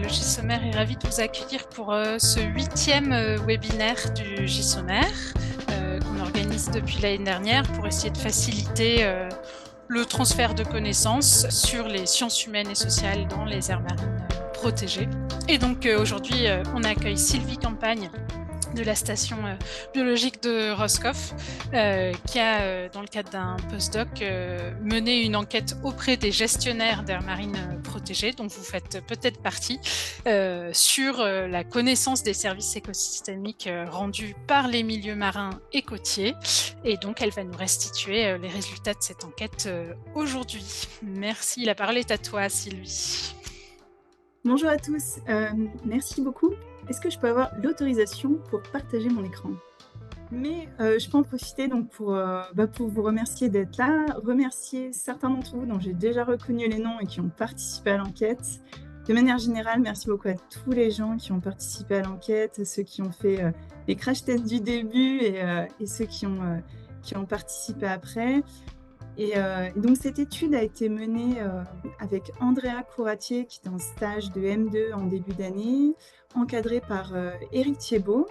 GISOMER est ravi de vous accueillir pour ce 8e webinaire du GISOMER qu'on organise depuis l'année dernière pour essayer de faciliter le transfert de connaissances sur les sciences humaines et sociales dans les aires marines protégées. Et donc aujourd'hui, on accueille Sylvie Campagne de la station biologique de Roscoff, qui a, dans le cadre d'un postdoc, mené une enquête auprès des gestionnaires d'aires marines protégées, dont vous faites peut-être partie, sur la connaissance des services écosystémiques rendus par les milieux marins et côtiers. Et donc, elle va nous restituer les résultats de cette enquête aujourd'hui. Merci, la parole est à toi, Sylvie. Bonjour à tous, merci beaucoup. Est-ce que je peux avoir l'autorisation pour partager mon écran? Mais je peux en profiter donc pour vous remercier d'être là, remercier certains d'entre vous dont j'ai déjà reconnu les noms et qui ont participé à l'enquête. De manière générale, merci beaucoup à tous les gens qui ont participé à l'enquête, ceux qui ont fait les crash tests du début et ceux qui ont participé après. Et donc cette étude a été menée avec Andrea Couratier, qui était en stage de M2 en début d'année, encadrée par Éric Thiebaud,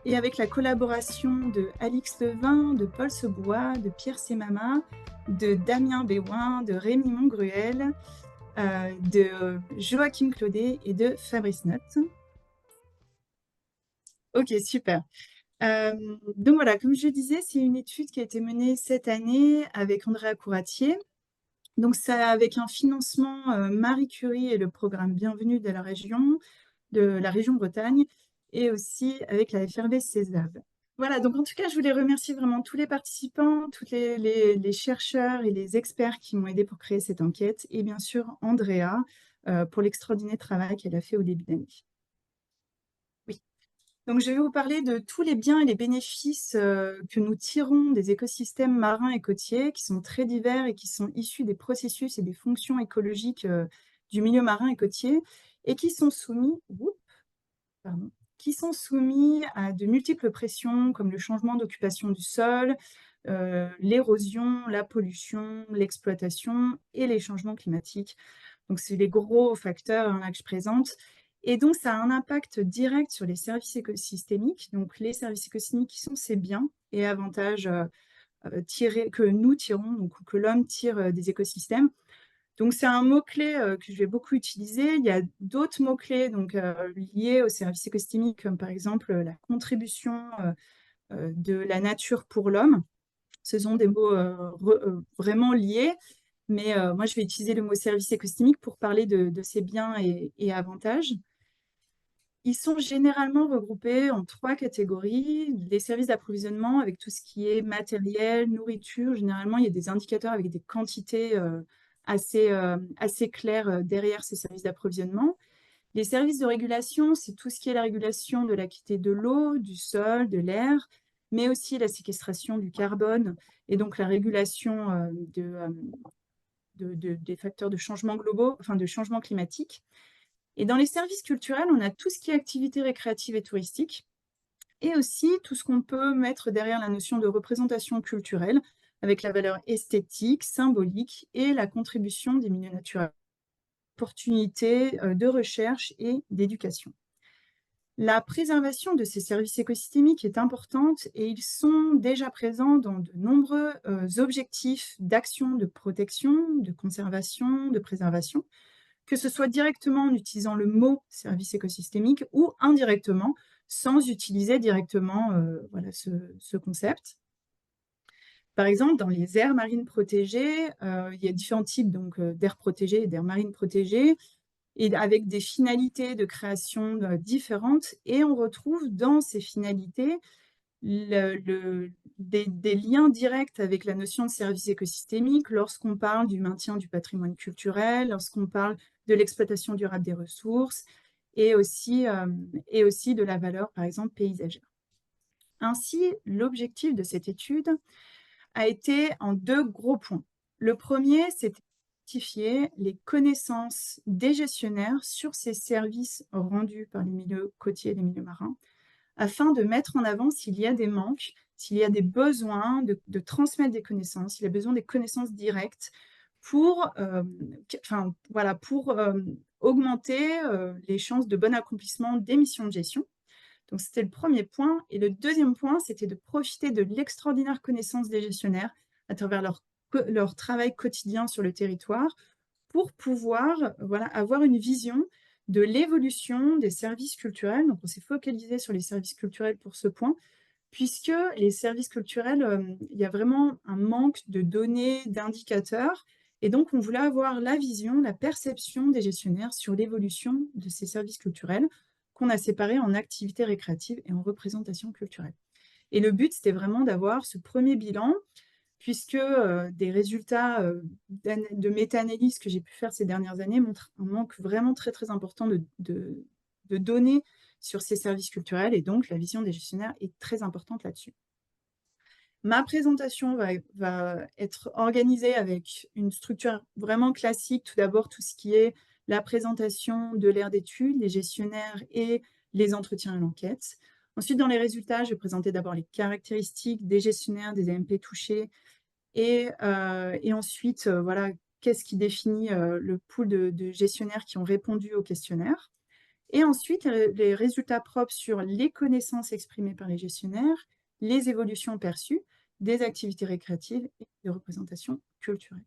et avec la collaboration de Alix Levin, de Paul Sebois, de Pierre Semama, de Damien Béouin, de Rémi Montgruel, de Joachim Claudet et de Fabrice Notte. Ok, super. Donc voilà, comme je disais, c'est une étude qui a été menée cette année avec Andrea Couratier. Donc ça, avec un financement Marie Curie et le programme Bienvenue de la région Bretagne, et aussi avec la FRV CESAV. Voilà, donc en tout cas, je voulais remercier vraiment tous les participants, tous les chercheurs et les experts qui m'ont aidé pour créer cette enquête, et bien sûr Andrea pour l'extraordinaire travail qu'elle a fait au début d'année. Oui. Donc, je vais vous parler de tous les biens et les bénéfices que nous tirons des écosystèmes marins et côtiers, qui sont très divers et qui sont issus des processus et des fonctions écologiques du milieu marin et côtier, et qui sont soumis à de multiples pressions, comme le changement d'occupation du sol, l'érosion, la pollution, l'exploitation et les changements climatiques. Donc, c'est les gros facteurs là, que je présente. Et donc, ça a un impact direct sur les services écosystémiques. Donc, les services écosystémiques qui sont ces biens et avantages que nous tirons, donc que l'homme tire des écosystèmes. Donc, c'est un mot-clé que je vais beaucoup utiliser. Il y a d'autres mots-clés liés aux services écosystémiques, comme par exemple la contribution de la nature pour l'homme. Ce sont des mots vraiment liés. Mais moi, je vais utiliser le mot service écosystémique pour parler de ces biens et avantages. Ils sont généralement regroupés en 3 catégories. Les services d'approvisionnement avec tout ce qui est matériel, nourriture. Généralement, il y a des indicateurs avec des quantités assez claires derrière ces services d'approvisionnement. Les services de régulation, c'est tout ce qui est la régulation de la qualité de l'eau, du sol, de l'air, mais aussi la séquestration du carbone et donc la régulation des facteurs de changement globaux, enfin de changement climatique. Et dans les services culturels, on a tout ce qui est activités récréatives et touristiques, et aussi tout ce qu'on peut mettre derrière la notion de représentation culturelle, avec la valeur esthétique, symbolique et la contribution des milieux naturels, opportunités de recherche et d'éducation. La préservation de ces services écosystémiques est importante et ils sont déjà présents dans de nombreux objectifs d'action de protection, de conservation, de préservation, que ce soit directement en utilisant le mot service écosystémique ou indirectement, sans utiliser directement ce concept. Par exemple, dans les aires marines protégées, il y a différents types d'aires protégées et d'aires marines protégées, et avec des finalités de création différentes. Et on retrouve dans ces finalités des liens directs avec la notion de service écosystémique lorsqu'on parle du maintien du patrimoine culturel, lorsqu'on parle de l'exploitation durable des ressources et aussi de la valeur, par exemple, paysagère. Ainsi, l'objectif de cette étude a été en 2 gros points. Le premier, c'est d'identifier les connaissances des gestionnaires sur ces services rendus par les milieux côtiers et les milieux marins, afin de mettre en avant s'il y a des manques, s'il y a des besoins de transmettre des connaissances, s'il y a besoin des connaissances directes pour, voilà, pour, augmenter, les chances de bon accomplissement des missions de gestion. Donc c'était le premier point et le deuxième point, c'était de profiter de l'extraordinaire connaissance des gestionnaires à travers leur travail quotidien sur le territoire pour pouvoir, voilà, avoir une vision de l'évolution des services culturels. Donc on s'est focalisé sur les services culturels pour ce point, puisque les services culturels, il y a vraiment un manque de données, d'indicateurs et donc on voulait avoir la vision, la perception des gestionnaires sur l'évolution de ces services culturels qu'on a séparés en activités récréatives et en représentation culturelle. Et le but, c'était vraiment d'avoir ce premier bilan puisque, des résultats, de méta-analyse que j'ai pu faire ces dernières années montrent un manque vraiment très, très important de données sur ces services culturels et donc la vision des gestionnaires est très importante là-dessus. Ma présentation va être organisée avec une structure vraiment classique. Tout d'abord, tout ce qui est la présentation de l'aire d'étude, les gestionnaires et les entretiens et l'enquête. Ensuite, dans les résultats, je vais présenter d'abord les caractéristiques des gestionnaires, des AMP touchés et ensuite, voilà, qu'est-ce qui définit, le pool de gestionnaires qui ont répondu au questionnaire? Et ensuite, les résultats propres sur les connaissances exprimées par les gestionnaires, les évolutions perçues, des activités récréatives et des représentations culturelles.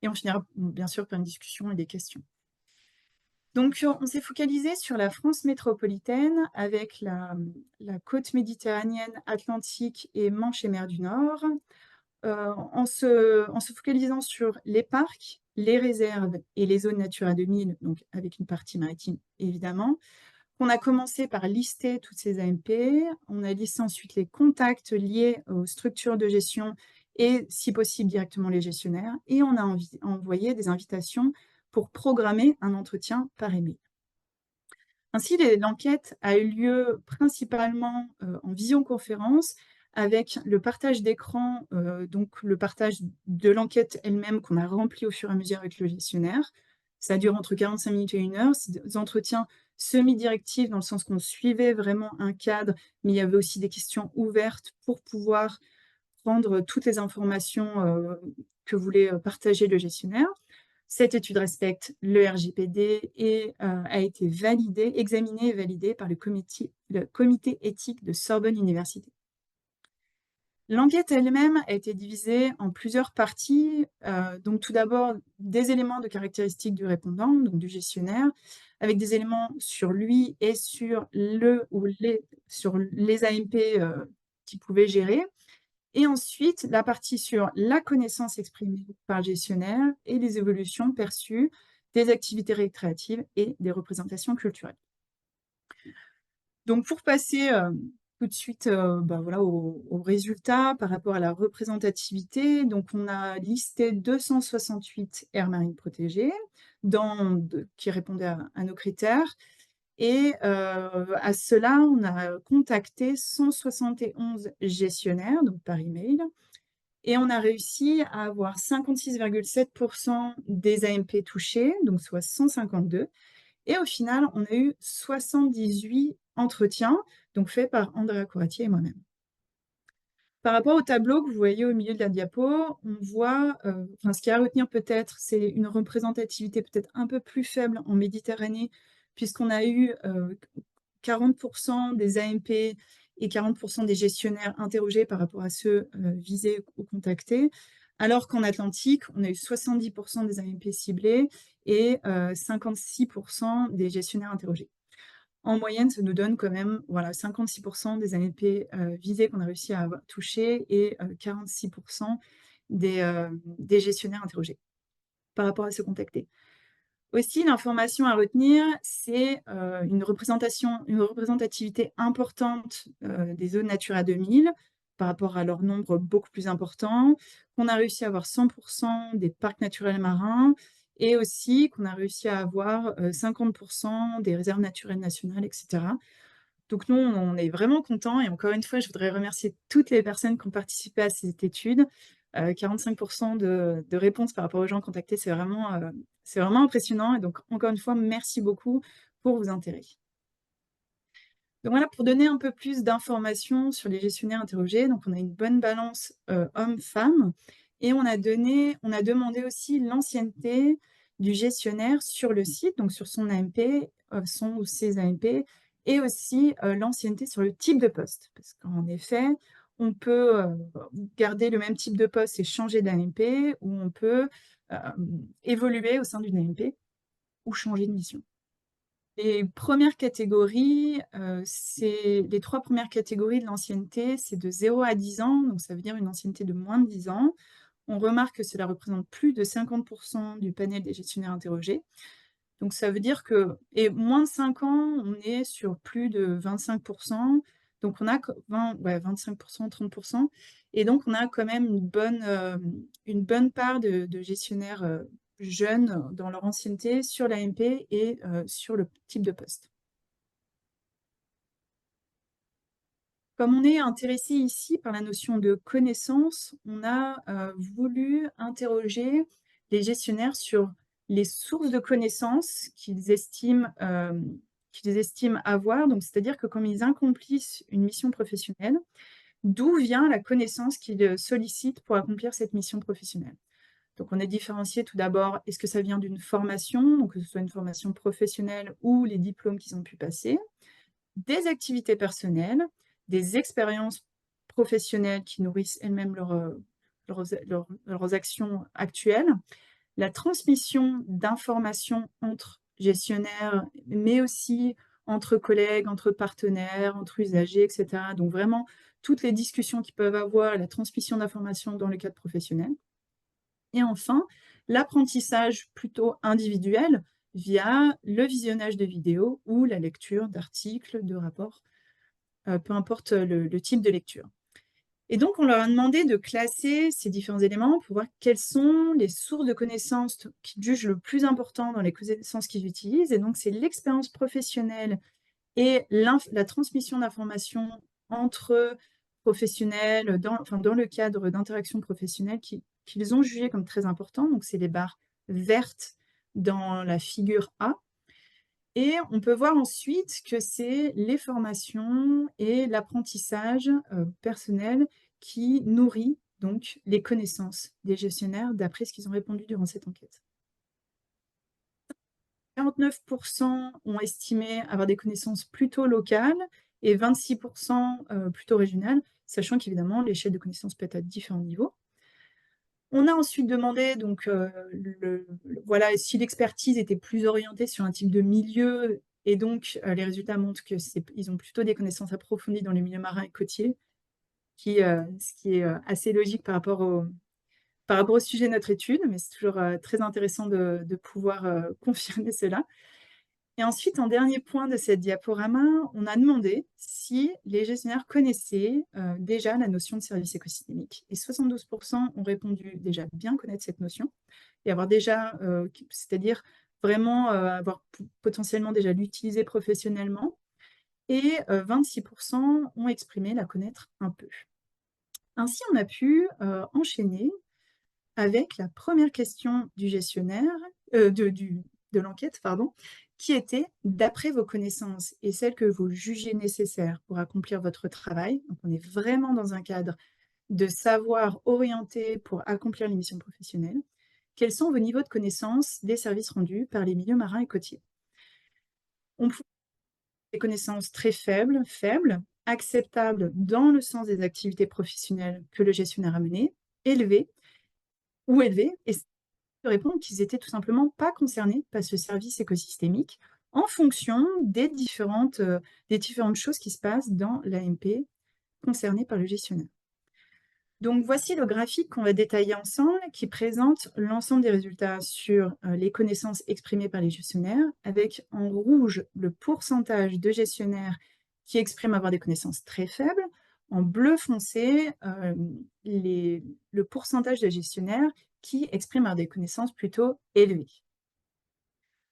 Et on finira, bien sûr, par une discussion et des questions. Donc, on s'est focalisé sur la France métropolitaine avec la côte méditerranéenne, Atlantique et Manche et mer du Nord. En se focalisant sur les parcs, les réserves et les zones Natura 2000, donc avec une partie maritime évidemment. On a commencé par lister toutes ces AMP, on a listé ensuite les contacts liés aux structures de gestion et si possible directement les gestionnaires et on a envoyé des invitations pour programmer un entretien par email. Ainsi, l'enquête a eu lieu principalement en visioconférence avec le partage d'écran, donc le partage de l'enquête elle-même qu'on a remplie au fur et à mesure avec le gestionnaire. Ça dure entre 45 minutes et 1 heure. C'est des entretiens semi-directifs dans le sens qu'on suivait vraiment un cadre, mais il y avait aussi des questions ouvertes pour pouvoir prendre toutes les informations que voulait partager le gestionnaire. Cette étude respecte le RGPD et a été examinée et validée par le comité éthique de Sorbonne Université. L'enquête elle-même a été divisée en plusieurs parties. Donc tout d'abord, des éléments de caractéristiques du répondant, donc du gestionnaire, avec des éléments sur lui et sur les AMP qu'il pouvait gérer. Et ensuite, la partie sur la connaissance exprimée par le gestionnaire et les évolutions perçues des activités récréatives et des représentations culturelles. Donc pour passer tout de suite voilà, aux résultats par rapport à la représentativité, donc on a listé 268 aires marines protégées qui répondaient à nos critères. Et à cela, on a contacté 171 gestionnaires, donc par email, et on a réussi à avoir 56,7% des AMP touchés, donc soit 152. Et au final, on a eu 78 entretiens, donc faits par Andrea Coratier et moi-même. Par rapport au tableau que vous voyez au milieu de la diapo, on voit, ce qu'il y a à retenir peut-être, c'est une représentativité peut-être un peu plus faible en Méditerranée, puisqu'on a eu 40% des AMP et 40% des gestionnaires interrogés par rapport à ceux visés ou contactés, alors qu'en Atlantique, on a eu 70% des AMP ciblés et 56% des gestionnaires interrogés. En moyenne, ça nous donne quand même 56% des AMP visés qu'on a réussi à toucher et 46% des gestionnaires interrogés par rapport à ceux contactés. Aussi, l'information à retenir, c'est une représentativité importante des zones Natura 2000 par rapport à leur nombre beaucoup plus important, qu'on a réussi à avoir 100% des parcs naturels marins et aussi qu'on a réussi à avoir 50% des réserves naturelles nationales, etc. Donc nous, on est vraiment contents et encore une fois, je voudrais remercier toutes les personnes qui ont participé à cette étude. 45% de réponses par rapport aux gens contactés, c'est vraiment impressionnant et donc encore une fois, merci beaucoup pour vos intérêts. Donc voilà, pour donner un peu plus d'informations sur les gestionnaires interrogés, donc on a une bonne balance hommes-femmes Et on a demandé aussi l'ancienneté du gestionnaire sur le site, donc sur son AMP, son ou ses AMP, et aussi l'ancienneté sur le type de poste. Parce qu'en effet, on peut garder le même type de poste et changer d'AMP, ou on peut évoluer au sein d'une AMP ou changer de mission. Les premières catégories, les 3 premières catégories de l'ancienneté, c'est de 0 à 10 ans, donc ça veut dire une ancienneté de moins de 10 ans. On remarque que cela représente plus de 50% du panel des gestionnaires interrogés. Donc ça veut dire que et moins de 5 ans, on est sur plus de 25%. Donc on a 25%, 30%. Et donc on a quand même une bonne part de gestionnaires jeunes dans leur ancienneté sur l'AMP et sur le type de poste. Comme on est intéressé ici par la notion de connaissance, on a voulu interroger les gestionnaires sur les sources de connaissances qu'ils estiment avoir. Donc, c'est-à-dire que comme ils accomplissent une mission professionnelle, d'où vient la connaissance qu'ils sollicitent pour accomplir cette mission professionnelle. Donc, on a différencié tout d'abord, est-ce que ça vient d'une formation, donc que ce soit une formation professionnelle ou les diplômes qu'ils ont pu passer, des activités personnelles, des expériences professionnelles qui nourrissent elles-mêmes leurs actions actuelles, la transmission d'informations entre gestionnaires, mais aussi entre collègues, entre partenaires, entre usagers, etc. Donc vraiment, toutes les discussions qu'ils peuvent avoir, la transmission d'informations dans le cadre professionnel. Et enfin, l'apprentissage plutôt individuel via le visionnage de vidéos ou la lecture d'articles, de rapports, peu importe le type de lecture. Et donc, on leur a demandé de classer ces différents éléments pour voir quelles sont les sources de connaissances qu'ils jugent le plus important dans les connaissances qu'ils utilisent. Et donc, c'est l'expérience professionnelle et la transmission d'informations entre professionnels dans le cadre d'interactions professionnelles qu'ils ont jugé comme très important. Donc, c'est les barres vertes dans la figure A. Et on peut voir ensuite que c'est les formations et l'apprentissage personnel qui nourrit donc les connaissances des gestionnaires d'après ce qu'ils ont répondu durant cette enquête. 49% ont estimé avoir des connaissances plutôt locales et 26% plutôt régionales, sachant qu'évidemment l'échelle de connaissances peut être à différents niveaux. On a ensuite demandé donc, voilà, si l'expertise était plus orientée sur un type de milieu, et donc les résultats montrent qu'ils ont plutôt des connaissances approfondies dans les milieux marins et côtiers, ce qui est assez logique par rapport au sujet de notre étude, mais c'est toujours très intéressant de pouvoir confirmer cela. Et ensuite, en dernier point de cette diaporama, on a demandé si les gestionnaires connaissaient déjà la notion de service écosystémique. Et 72% ont répondu déjà bien connaître cette notion et avoir déjà, c'est-à-dire vraiment avoir potentiellement déjà l'utiliser professionnellement. Et 26% ont exprimé la connaître un peu. Ainsi, on a pu enchaîner avec la première question du gestionnaire, de l'enquête, pardon, qui était, d'après vos connaissances et celles que vous jugez nécessaires pour accomplir votre travail, donc on est vraiment dans un cadre de savoir orienté pour accomplir les missions professionnelles, quels sont vos niveaux de connaissance des services rendus par les milieux marins et côtiers? On peut des connaissances très faibles, acceptables dans le sens des activités professionnelles que le gestionnaire a menées, élevées, et de répondre qu'ils étaient tout simplement pas concernés par ce service écosystémique en fonction des différentes choses qui se passent dans l'AMP concernée par le gestionnaire. Donc voici le graphique qu'on va détailler ensemble qui présente l'ensemble des résultats sur les connaissances exprimées par les gestionnaires, avec en rouge le pourcentage de gestionnaires qui expriment avoir des connaissances très faibles, en bleu foncé le pourcentage de gestionnaires qui expriment avoir des connaissances plutôt élevées.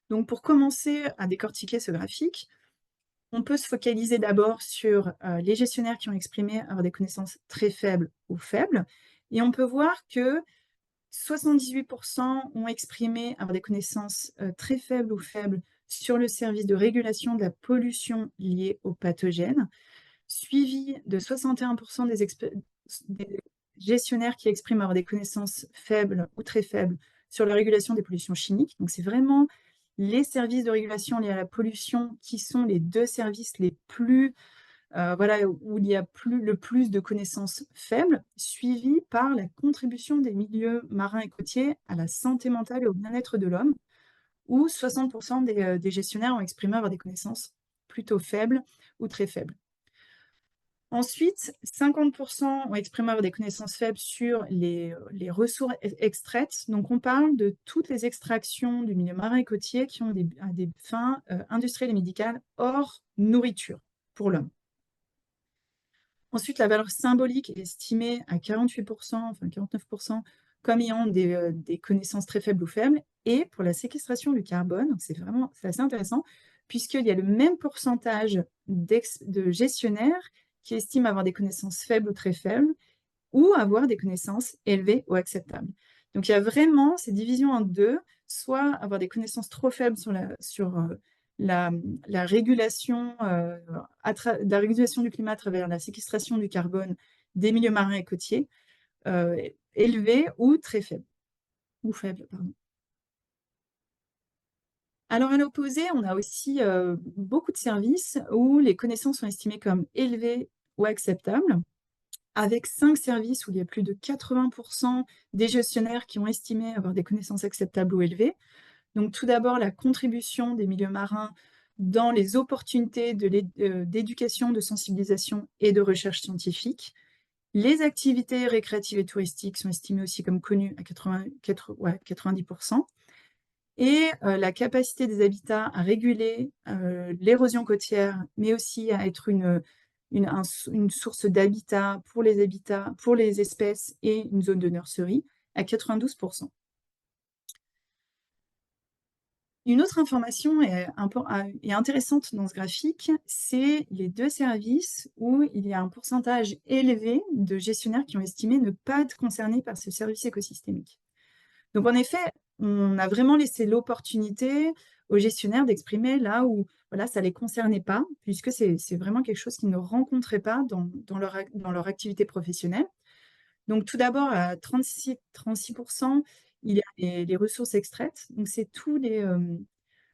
Donc pour commencer à décortiquer ce graphique, on peut se focaliser d'abord sur les gestionnaires qui ont exprimé avoir des connaissances très faibles ou faibles, et on peut voir que 78% ont exprimé avoir des connaissances très faibles ou faibles sur le service de régulation de la pollution liée aux pathogènes, suivi de 61% des gestionnaires qui expriment avoir des connaissances faibles ou très faibles sur la régulation des pollutions chimiques. Donc c'est vraiment les services de régulation liés à la pollution qui sont les 2 services les plus, voilà, où il y a le plus de connaissances faibles, suivis par la contribution des milieux marins et côtiers à la santé mentale et au bien-être de l'homme, où 60 des gestionnaires ont exprimé avoir des connaissances plutôt faibles ou très faibles. Ensuite, 50 ont exprimé avoir des connaissances faibles sur les ressources extraites. Donc on parle de toutes les extractions du milieu marin et côtier qui ont à des fins, industrielles et médicales hors nourriture pour l'homme. Ensuite, la valeur symbolique est estimée à 48 enfin 49 comme ayant des connaissances très faibles ou faibles. Et pour la séquestration du carbone, c'est assez intéressant, puisqu'il y a le même pourcentage de gestionnaires qui estiment avoir des connaissances faibles ou très faibles, ou avoir des connaissances élevées ou acceptables. Donc il y a vraiment ces divisions en deux, soit avoir des connaissances trop faibles la régulation, la régulation du climat à travers la séquestration du carbone des milieux marins et côtiers, élevés ou très faibles, ou faibles, pardon. Alors à l'opposé, on a aussi beaucoup de services où les connaissances sont estimées comme élevées ou acceptables, avec 5 services où il y a plus de 80 des gestionnaires qui ont estimé avoir des connaissances acceptables ou élevées. Donc tout d'abord, la contribution des milieux marins dans les opportunités d'éducation, de sensibilisation et de recherche scientifique. Les activités récréatives et touristiques sont estimées aussi comme connues à 90 et la capacité des habitats à réguler l'érosion côtière, mais aussi à être une source d'habitat pour les espèces et une zone de nurserie à 92 Une autre information est intéressante dans ce graphique, c'est les 2 services où il y a un pourcentage élevé de gestionnaires qui ont estimé ne pas être concernés par ce service écosystémique. Donc en effet, on a vraiment laissé l'opportunité aux gestionnaires d'exprimer là où, voilà, ça ne les concernait pas, puisque c'est vraiment quelque chose qu'ils ne rencontraient pas dans leur activité professionnelle. Donc tout d'abord, à 36 il y a les ressources extraites. Donc c'est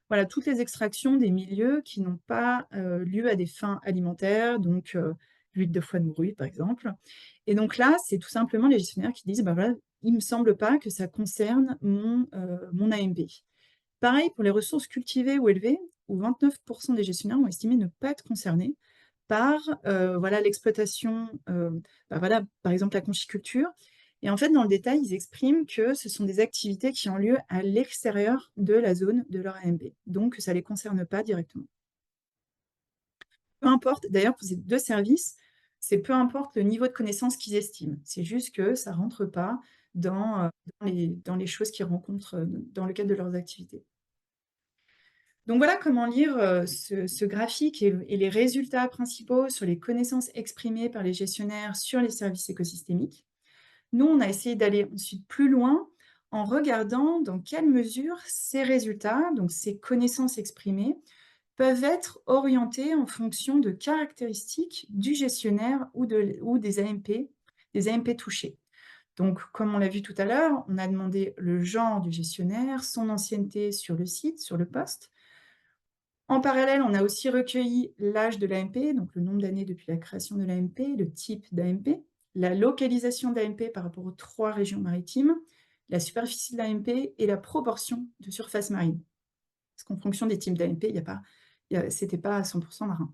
voilà, toutes les extractions des milieux qui n'ont pas, lieu à des fins alimentaires, donc l'huile de foie de morue, par exemple. Et donc là, c'est tout simplement les gestionnaires qui disent: «Bah, voilà, il me semble pas que ça concerne mon AMP». Pareil pour les ressources cultivées ou élevées, où 29 des gestionnaires ont estimé ne pas être concernés par, voilà, l'exploitation, bah, voilà, par exemple la conchiculture. Et en fait, dans le détail, ils expriment que ce sont des activités qui ont lieu à l'extérieur de la zone de leur AMP, donc ça ne les concerne pas directement. Peu importe, d'ailleurs pour ces 2 services, c'est peu importe le niveau de connaissance qu'ils estiment. C'est juste que ça ne rentre pas dans les choses qu'ils rencontrent, dans le cadre de leurs activités. Donc voilà comment lire ce graphique et les résultats principaux sur les connaissances exprimées par les gestionnaires sur les services écosystémiques. Nous, on a essayé d'aller ensuite plus loin en regardant dans quelle mesure ces résultats, donc ces connaissances exprimées, peuvent être orientés en fonction de caractéristiques du gestionnaire ou des AMP touchés. Donc, comme on l'a vu tout à l'heure, on a demandé le genre du gestionnaire, son ancienneté sur le site, sur le poste. En parallèle, on a aussi recueilli l'âge de l'AMP, donc le nombre d'années depuis la création de l'AMP, le type d'AMP, la localisation de l'AMP par rapport aux 3 régions maritimes, la superficie de l'AMP et la proportion de surface marine. Parce qu'en fonction des types d'AMP, c'était pas à 100 marin.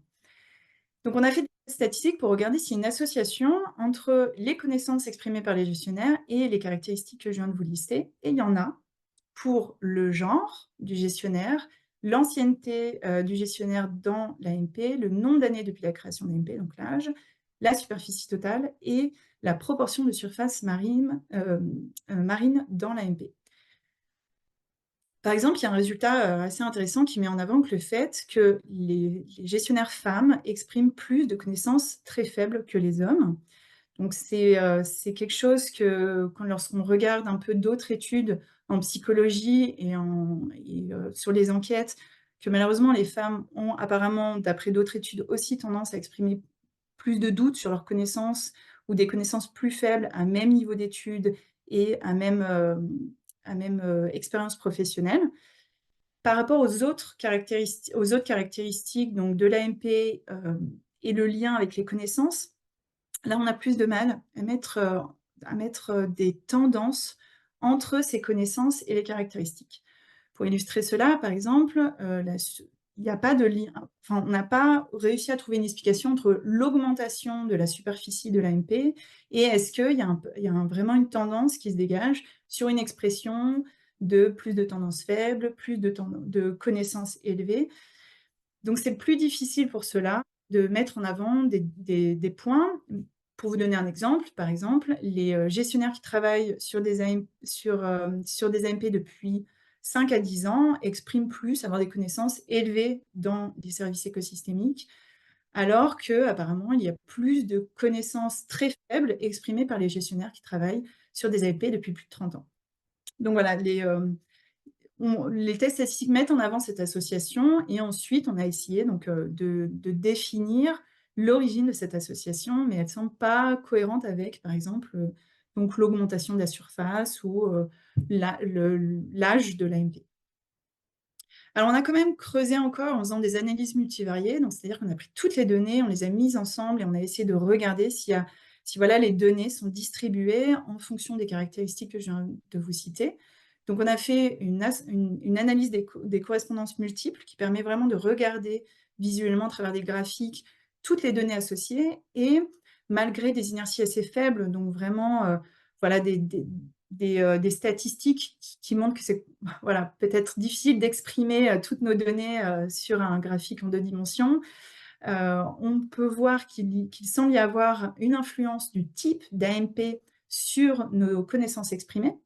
Donc on a fait des statistiques pour regarder s'il y a une association entre les connaissances exprimées par les gestionnaires et les caractéristiques que je viens de vous lister, et il y en a pour le genre du gestionnaire, l'ancienneté du gestionnaire dans l'AMP, le nombre d'années depuis la création de l'AMP, donc l'âge, la superficie totale et la proportion de surface marine dans l'AMP. Par exemple, il y a un résultat assez intéressant qui met en avant que le fait que les gestionnaires femmes expriment plus de connaissances très faibles que les hommes. Donc c'est quelque chose que lorsqu'on regarde un peu d'autres études en psychologie sur les enquêtes, que malheureusement les femmes ont apparemment, d'après d'autres études, aussi tendance à exprimer plus de doutes sur leurs connaissances ou des connaissances plus faibles à même niveau d'études et à même expérience professionnelle. Par rapport aux autres caractéristiques donc de l'AMP, et le lien avec les connaissances, là, on a plus de mal à mettre des tendances entre ces connaissances et les caractéristiques. Pour illustrer cela, par exemple, il n'y a pas de lien, enfin, on n'a pas réussi à trouver une explication entre l'augmentation de la superficie de l'AMP et est-ce qu'il y a vraiment une tendance qui se dégage sur une expression de plus de tendances faibles, plus de connaissances élevées. Donc c'est plus difficile pour cela de mettre en avant des points. Pour vous donner un exemple, par exemple, les, gestionnaires qui travaillent sur des AMP depuis 5 à 10 ans expriment plus, avoir des connaissances élevées dans des services écosystémiques, alors qu'apparemment il y a plus de connaissances très faibles exprimées par les gestionnaires qui travaillent sur des AMP depuis plus de 30 ans. Donc voilà, les tests statistiques mettent en avant cette association et ensuite on a essayé donc, de définir l'origine de cette association, mais elle ne semble pas cohérente avec, par exemple, donc l'augmentation de la surface ou, l'âge de l'AMP. Alors on a quand même creusé encore en faisant des analyses multivariées, donc c'est-à-dire qu'on a pris toutes les données, on les a mises ensemble et on a essayé de regarder si voilà, les données sont distribuées en fonction des caractéristiques que je viens de vous citer. Donc on a fait une analyse des correspondances multiples qui permet vraiment de regarder visuellement à travers des graphiques toutes les données associées et malgré des inerties assez faibles, donc vraiment, voilà des statistiques qui montrent que c'est voilà, peut-être difficile d'exprimer, toutes nos données, sur un graphique en 2 dimensions. On peut voir qu'il semble y avoir une influence du type d'AMP sur nos connaissances exprimées.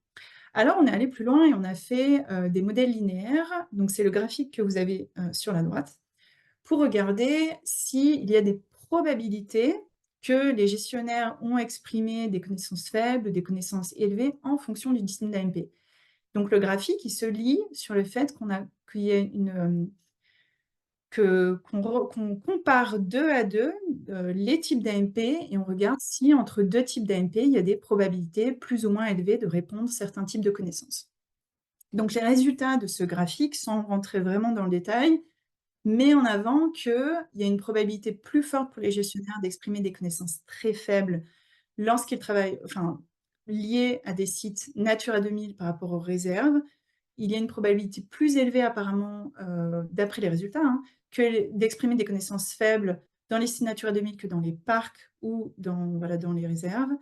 Alors on est allé plus loin et on a fait, des modèles linéaires, donc c'est le graphique que vous avez, sur la droite, pour regarder s'il y a des probabilités que les gestionnaires ont exprimé des connaissances faibles, des connaissances élevées en fonction du signe d'AMP. Donc le graphique, il se lie sur le fait qu'il y ait qu'on compare 2 à 2 les types d'AMP et on regarde si entre 2 types d'AMP, il y a des probabilités plus ou moins élevées de répondre certains types de connaissances. Donc les résultats de ce graphique, sans rentrer vraiment dans le détail, met en avant qu'il y a une probabilité plus forte pour les gestionnaires d'exprimer des connaissances très faibles lorsqu'ils travaillent, enfin, liées à des sites Natura 2000 par rapport aux réserves. Il y a une probabilité plus élevée apparemment, d'après les résultats, hein, d'exprimer des connaissances faibles dans les sites Natura 2000 que dans les parcs ou voilà, dans les réserves.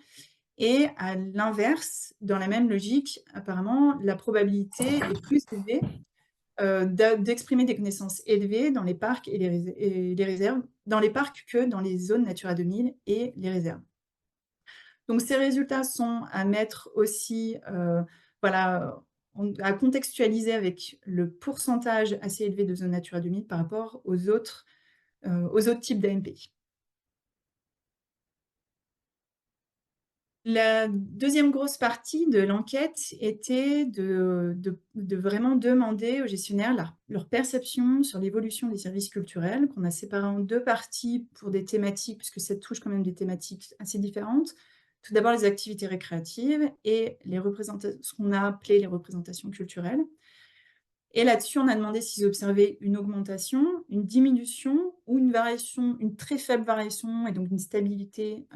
Et à l'inverse, dans la même logique, apparemment, la probabilité est plus élevée d'exprimer des connaissances élevées dans les parcs et les réserves, dans les parcs que dans les zones Natura 2000 et les réserves. Donc ces résultats sont à mettre aussi, voilà, à contextualiser avec le pourcentage assez élevé de zones Natura 2000 par rapport aux autres types d'AMP. La deuxième grosse partie de l'enquête était de vraiment demander aux gestionnaires leur perception sur l'évolution des services culturels, qu'on a séparé en 2 parties pour des thématiques, puisque ça touche quand même des thématiques assez différentes. Tout d'abord, les activités récréatives et ce qu'on a appelé les représentations culturelles. Et là-dessus, on a demandé s'ils observaient une augmentation, une diminution ou une variation, une très faible variation et donc une stabilité,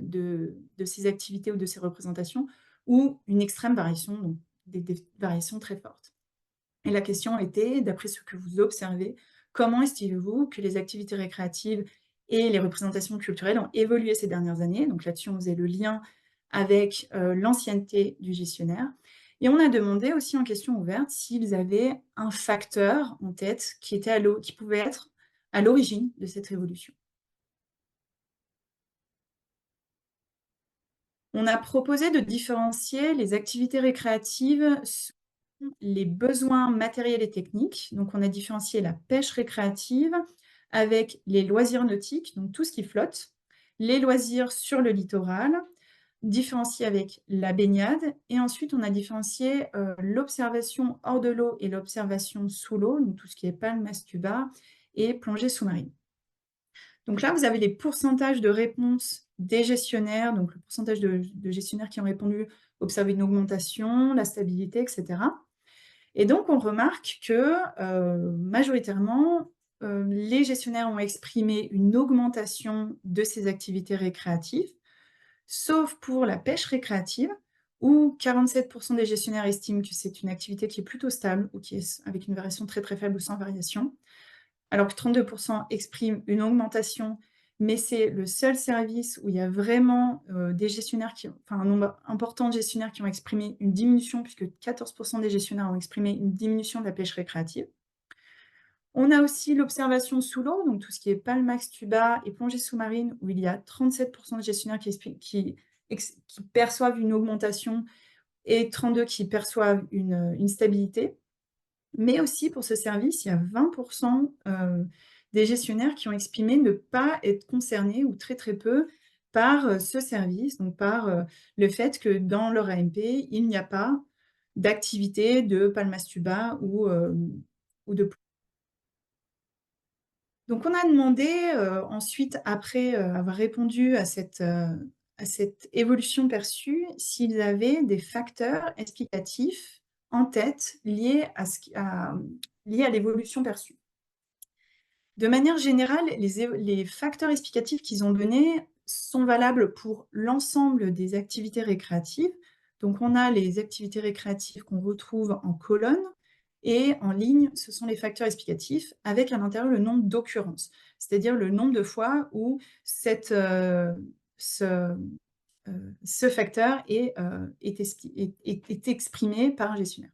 de ces activités ou de ces représentations ou une extrême variation, donc des variations très fortes. Et la question était, d'après ce que vous observez, comment estimez-vous que les activités récréatives et les représentations culturelles ont évolué ces dernières années? Donc là-dessus, on faisait le lien avec, l'ancienneté du gestionnaire. Et on a demandé aussi en question ouverte s'ils avaient un facteur en tête qui pouvait être à l'origine de cette évolution. On a proposé de différencier les activités récréatives selon les besoins matériels et techniques. Donc on a différencié la pêche récréative avec les loisirs nautiques, donc tout ce qui flotte, les loisirs sur le littoral, différencié avec la baignade et ensuite on a différencié, l'observation hors de l'eau et l'observation sous l'eau, donc tout ce qui est palme, mast, tuba et plongée sous-marine. Donc là, vous avez les pourcentages de réponses des gestionnaires, donc le pourcentage de gestionnaires qui ont répondu observer une augmentation, la stabilité, et cetera. Et donc, on remarque que majoritairement, les gestionnaires ont exprimé une augmentation de ces activités récréatives, sauf pour la pêche récréative, où 47% des gestionnaires estiment que c'est une activité qui est plutôt stable ou qui est avec une variation très très faible ou sans variation, alors que 32% expriment une augmentation, mais c'est le seul service où il y a vraiment des gestionnaires un nombre important de gestionnaires qui ont exprimé une diminution, puisque 14% des gestionnaires ont exprimé une diminution de la pêche récréative. On a aussi l'observation sous l'eau, donc tout ce qui est palmax, tuba et plongée sous-marine, où il y a 37% de gestionnaires qui perçoivent une augmentation et 32 qui perçoivent une stabilité. Mais aussi pour ce service, il y a 20% des gestionnaires qui ont exprimé ne pas être concernés ou très, très peu par ce service, donc par le fait que dans leur AMP, il n'y a pas d'activité de palmas tuba ou de. Donc on a demandé, ensuite, après, avoir répondu à cette évolution perçue, s'ils avaient des facteurs explicatifs en tête liés à l'évolution perçue. De manière générale, les facteurs explicatifs qu'ils ont donnés sont valables pour l'ensemble des activités récréatives. Donc on a les activités récréatives qu'on retrouve en colonne, et en ligne, ce sont les facteurs explicatifs avec à l'intérieur le nombre d'occurrences, c'est-à-dire le nombre de fois où ce facteur est exprimé par un gestionnaire.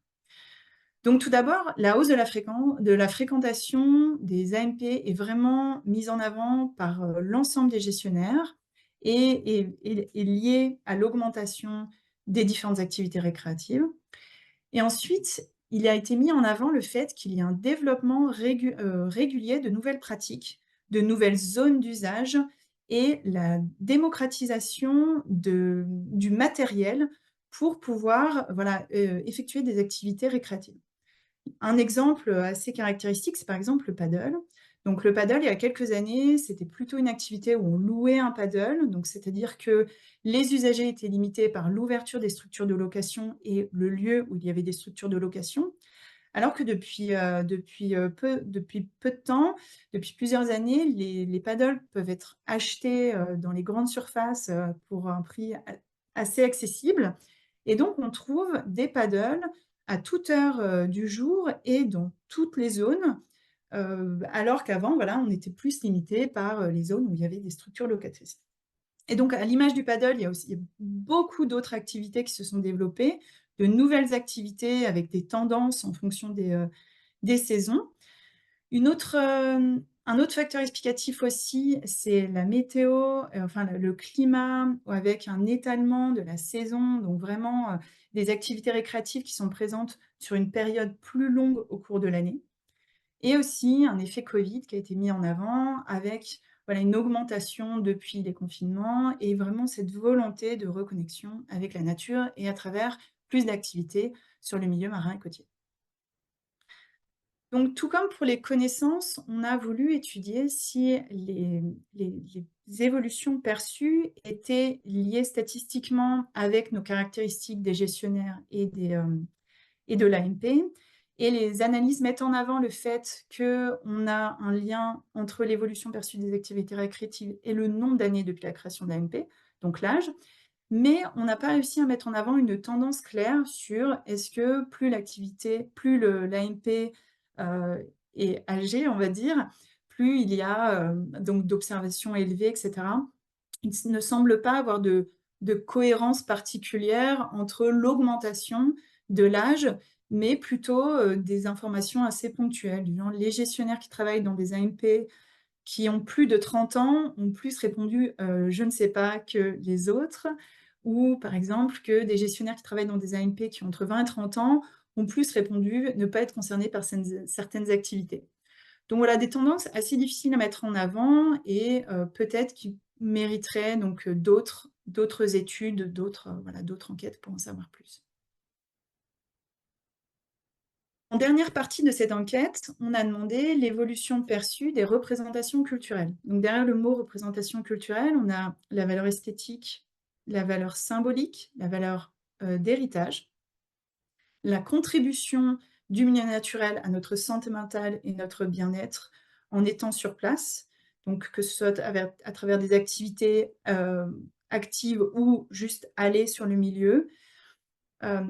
Donc tout d'abord, la hausse de la fréquentation des AMP est vraiment mise en avant par l'ensemble des gestionnaires et est liée à l'augmentation des différentes activités récréatives. Et ensuite, il a été mis en avant le fait qu'il y ait un développement régulier de nouvelles pratiques, de nouvelles zones d'usage et la démocratisation du matériel pour pouvoir effectuer des activités récréatives. Un exemple assez caractéristique, c'est par exemple le paddle. Donc le paddle, il y a quelques années, c'était plutôt une activité où on louait un paddle, donc c'est-à-dire que les usagers étaient limités par l'ouverture des structures de location et le lieu où il y avait des structures de location. Alors que depuis peu de temps, depuis plusieurs années, les paddles peuvent être achetés dans les grandes surfaces pour un prix assez accessible. Et donc, on trouve des paddles à toute heure du jour et dans toutes les zones, alors qu'avant, voilà, on était plus limité par les zones où il y avait des structures locatrices. Et donc, à l'image du paddle, il y a aussi beaucoup d'autres activités qui se sont développées, de nouvelles activités avec des tendances en fonction des saisons. Un autre facteur explicatif aussi, c'est la météo, enfin le climat, avec un étalement de la saison, donc vraiment des activités récréatives qui sont présentes sur une période plus longue au cours de l'année. Et aussi un effet Covid qui a été mis en avant avec une augmentation depuis les confinements et vraiment cette volonté de reconnexion avec la nature et à travers plus d'activités sur le milieu marin et côtier. Donc, tout comme pour les connaissances, on a voulu étudier si les évolutions perçues étaient liées statistiquement avec nos caractéristiques des gestionnaires et de l'AMP. Et les analyses mettent en avant le fait qu'on a un lien entre l'évolution perçue des activités récréatives et le nombre d'années depuis la création de l'AMP, donc l'âge. Mais on n'a pas réussi à mettre en avant une tendance claire sur est-ce que plus l'AMP est âgé, on va dire, plus il y a donc d'observations élevées, etc. Il ne semble pas avoir de cohérence particulière entre l'augmentation de l'âge, mais plutôt des informations assez ponctuelles. Les gestionnaires qui travaillent dans des AMP qui ont plus de 30 ans ont plus répondu je ne sais pas que les autres, ou par exemple que des gestionnaires qui travaillent dans des AMP qui ont entre 20 et 30 ans ont plus répondu ne pas être concernés par certaines activités. Donc voilà, des tendances assez difficiles à mettre en avant et peut-être qui mériteraient donc d'autres études, d'autres enquêtes pour en savoir plus. En dernière partie de cette enquête, on a demandé l'évolution perçue des représentations culturelles. Donc derrière le mot représentation culturelle, on a la valeur esthétique, la valeur symbolique, la valeur d'héritage, la contribution du milieu naturel à notre santé mentale et notre bien-être en étant sur place, donc que ce soit à travers des activités actives ou juste aller sur le milieu,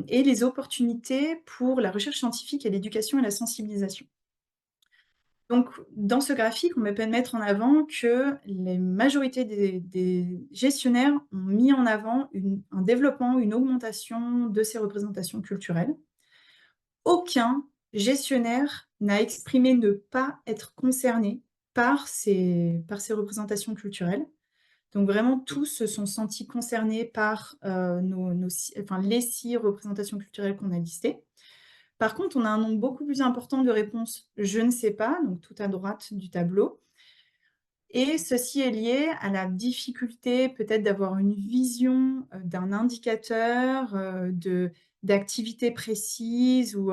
et les opportunités pour la recherche scientifique et l'éducation et la sensibilisation. Donc, dans ce graphique, on me peut mettre en avant que la majorité des gestionnaires ont mis en avant un développement, une augmentation de ces représentations culturelles. Aucun gestionnaire n'a exprimé ne pas être concerné par ces représentations culturelles. Donc vraiment, tous se sont sentis concernés par les 6 représentations culturelles qu'on a listées. Par contre, on a un nombre beaucoup plus important de réponses « je ne sais pas », donc tout à droite du tableau. Et ceci est lié à la difficulté peut-être d'avoir une vision d'un indicateur, d'activité précise ou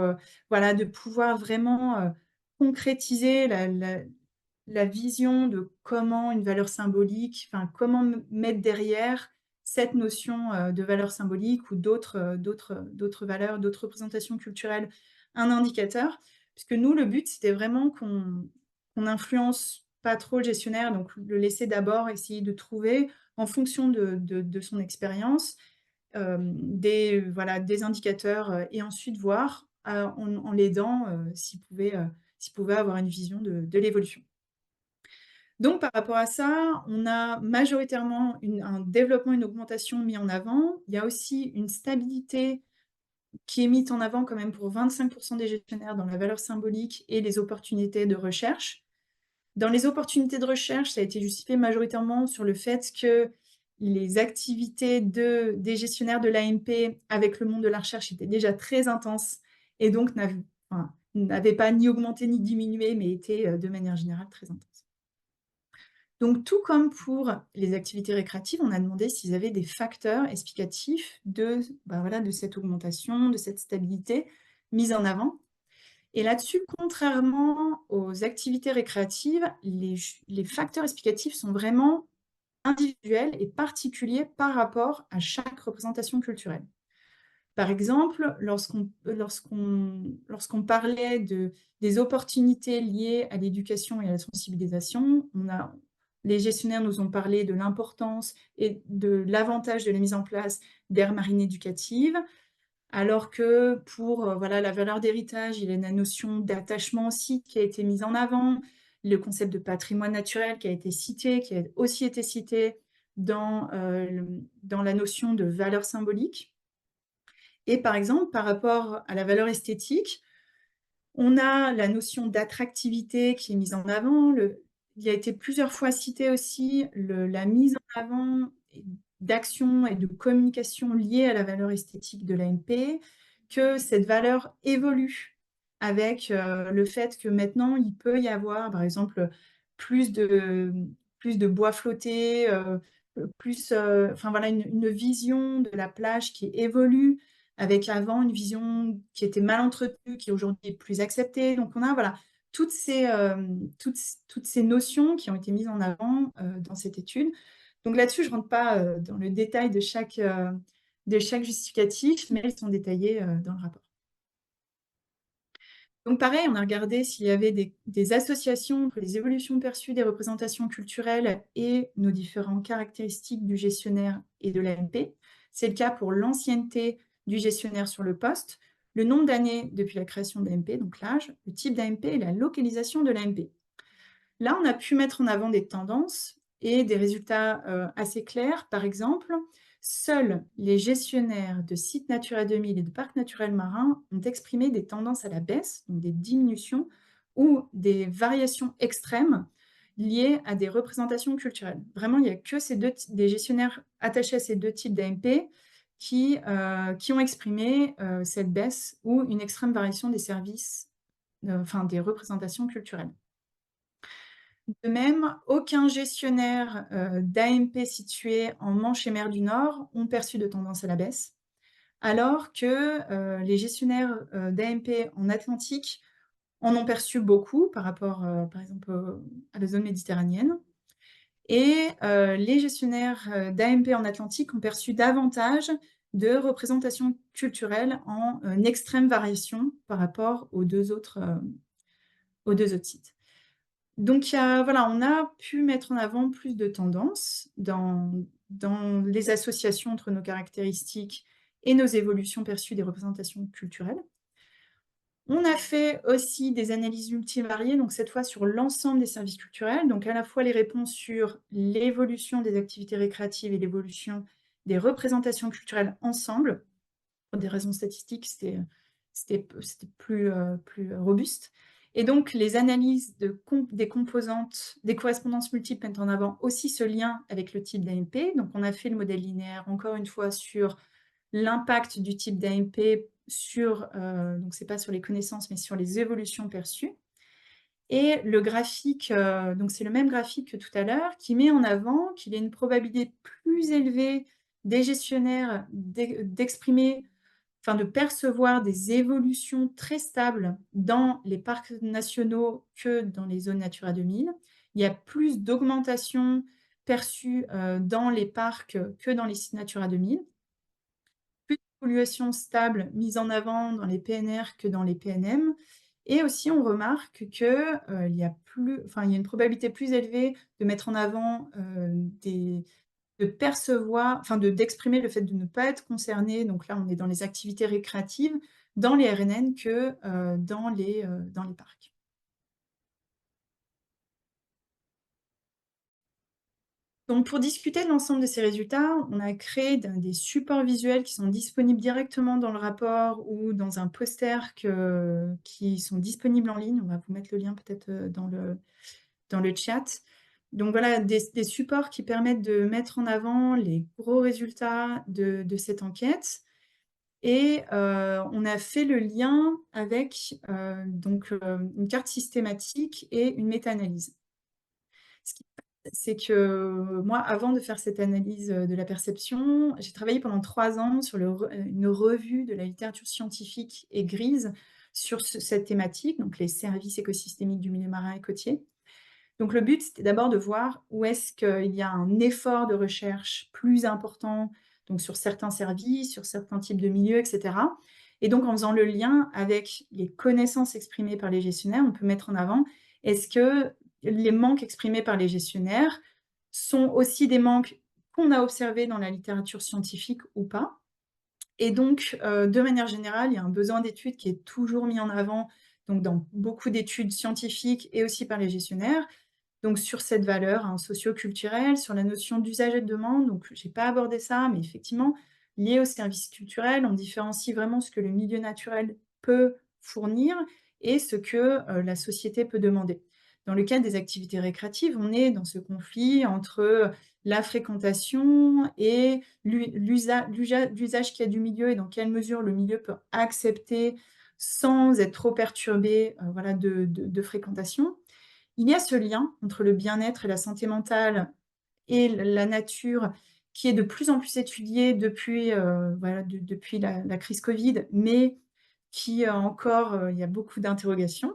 voilà, de pouvoir vraiment concrétiser la vision de comment une valeur symbolique, enfin comment mettre derrière cette notion de valeur symbolique ou d'autres valeurs, d'autres représentations culturelles, un indicateur. Puisque nous, le but, c'était vraiment qu'on influence pas trop le gestionnaire, donc le laisser d'abord essayer de trouver, en fonction de son expérience, des indicateurs et ensuite voir, en l'aidant, s'il pouvait avoir une vision de l'évolution. Donc par rapport à ça, on a majoritairement un développement, une augmentation mis en avant. Il y a aussi une stabilité qui est mise en avant quand même pour 25% des gestionnaires dans la valeur symbolique et les opportunités de recherche. Dans les opportunités de recherche, ça a été justifié majoritairement sur le fait que les activités des gestionnaires de l'AMP avec le monde de la recherche étaient déjà très intenses et donc n'avaient pas ni augmenté ni diminué, mais étaient de manière générale très intenses. Donc, tout comme pour les activités récréatives, on a demandé s'ils avaient des facteurs explicatifs de cette augmentation, de cette stabilité mise en avant. Et là-dessus, contrairement aux activités récréatives, les facteurs explicatifs sont vraiment individuels et particuliers par rapport à chaque représentation culturelle. Par exemple, lorsqu'on parlait des opportunités liées à l'éducation et à la sensibilisation, les gestionnaires nous ont parlé de l'importance et de l'avantage de la mise en place d'aires marines éducatives, alors que pour la valeur d'héritage, il y a la notion d'attachement aussi qui a été mise en avant, le concept de patrimoine naturel qui a été cité, qui a aussi été cité dans la notion de valeur symbolique. Et par exemple, par rapport à la valeur esthétique, on a la notion d'attractivité qui est mise en avant. Il a été plusieurs fois cité aussi la mise en avant d'actions et de communication liées à la valeur esthétique de l'AMP, que cette valeur évolue avec le fait que maintenant, il peut y avoir, par exemple, plus de bois flotté, une vision de la plage qui évolue, avec avant une vision qui était mal entretenue, qui aujourd'hui est plus acceptée. Donc on a toutes ces notions qui ont été mises en avant dans cette étude. Donc là-dessus, je ne rentre pas dans le détail de chaque justificatif, mais elles sont détaillées dans le rapport. Donc pareil, on a regardé s'il y avait des associations entre les évolutions perçues des représentations culturelles et nos différentes caractéristiques du gestionnaire et de l'AMP. C'est le cas pour l'ancienneté du gestionnaire sur le poste, le nombre d'années depuis la création de l'AMP, donc l'âge, le type d'AMP et la localisation de l'AMP. Là, on a pu mettre en avant des tendances et des résultats assez clairs. Par exemple, seuls les gestionnaires de sites Natura 2000 et de parcs naturels marins ont exprimé des tendances à la baisse, donc des diminutions ou des variations extrêmes liées à des représentations culturelles. Vraiment, il n'y a que des gestionnaires attachés à ces deux types d'AMP qui ont exprimé cette baisse ou une extrême variation des services, des représentations culturelles. De même, aucun gestionnaire d'AMP situé en Manche et mer du Nord ont perçu de tendance à la baisse, alors que les gestionnaires d'AMP en Atlantique en ont perçu beaucoup par rapport, par exemple, à la zone méditerranéenne. Et les gestionnaires d'AMP en Atlantique ont perçu davantage de représentations culturelles en extrême variation par rapport aux deux autres sites. Donc, voilà, on a pu mettre en avant plus de tendances dans les associations entre nos caractéristiques et nos évolutions perçues des représentations culturelles. On a fait aussi des analyses multivariées, donc cette fois sur l'ensemble des services culturels, donc à la fois les réponses sur l'évolution des activités récréatives et l'évolution des représentations culturelles ensemble. Pour des raisons statistiques, c'était plus robuste. Et donc les analyses des composantes, des correspondances multiples mettent en avant aussi ce lien avec le type d'AMP. Donc on a fait le modèle linéaire, encore une fois, sur l'impact du type d'AMP sur, donc c'est pas sur les connaissances, mais sur les évolutions perçues. Et le graphique, donc c'est le même graphique que tout à l'heure, qui met en avant qu'il y a une probabilité plus élevée des gestionnaires d'exprimer, enfin de percevoir des évolutions très stables dans les parcs nationaux que dans les zones Natura 2000. Il y a plus d'augmentation perçue dans les parcs que dans les sites Natura 2000. Plus de pollution stable mise en avant dans les PNR que dans les PNM. Et aussi, on remarque qu'il y a une probabilité plus élevée de mettre en avant de percevoir, d'exprimer le fait de ne pas être concerné, donc là on est dans les activités récréatives, dans les RNN que dans les parcs. Donc pour discuter de l'ensemble de ces résultats, on a créé des supports visuels qui sont disponibles directement dans le rapport ou dans un poster qui sont disponibles en ligne. On va vous mettre le lien peut-être dans le chat. Donc voilà, des supports qui permettent de mettre en avant les gros résultats de cette enquête. Et on a fait le lien avec une carte systématique et une méta-analyse. Ce qui c'est que moi, avant de faire cette analyse de la perception, j'ai travaillé pendant 3 ans sur une revue de la littérature scientifique et grise sur cette thématique, donc les services écosystémiques du milieu marin et côtier. Donc le but, c'était d'abord de voir où est-ce qu'il y a un effort de recherche plus important, donc sur certains services, sur certains types de milieux, etc. Et donc en faisant le lien avec les connaissances exprimées par les gestionnaires, on peut mettre en avant, est-ce que les manques exprimés par les gestionnaires sont aussi des manques qu'on a observés dans la littérature scientifique ou pas? Et donc, de manière générale, il y a un besoin d'études qui est toujours mis en avant, donc dans beaucoup d'études scientifiques et aussi par les gestionnaires, donc sur cette valeur socio-culturelle, sur la notion d'usage et de demande. Donc je n'ai pas abordé ça, mais effectivement, lié aux services culturels, on différencie vraiment ce que le milieu naturel peut fournir et ce que la société peut demander. Dans le cadre des activités récréatives, on est dans ce conflit entre la fréquentation et l'usage qu'il y a du milieu et dans quelle mesure le milieu peut accepter sans être trop perturbé voilà, de fréquentation. Il y a ce lien entre le bien-être et la santé mentale et la nature qui est de plus en plus étudié depuis, voilà, depuis la crise Covid, mais qui encore, il y a beaucoup d'interrogations.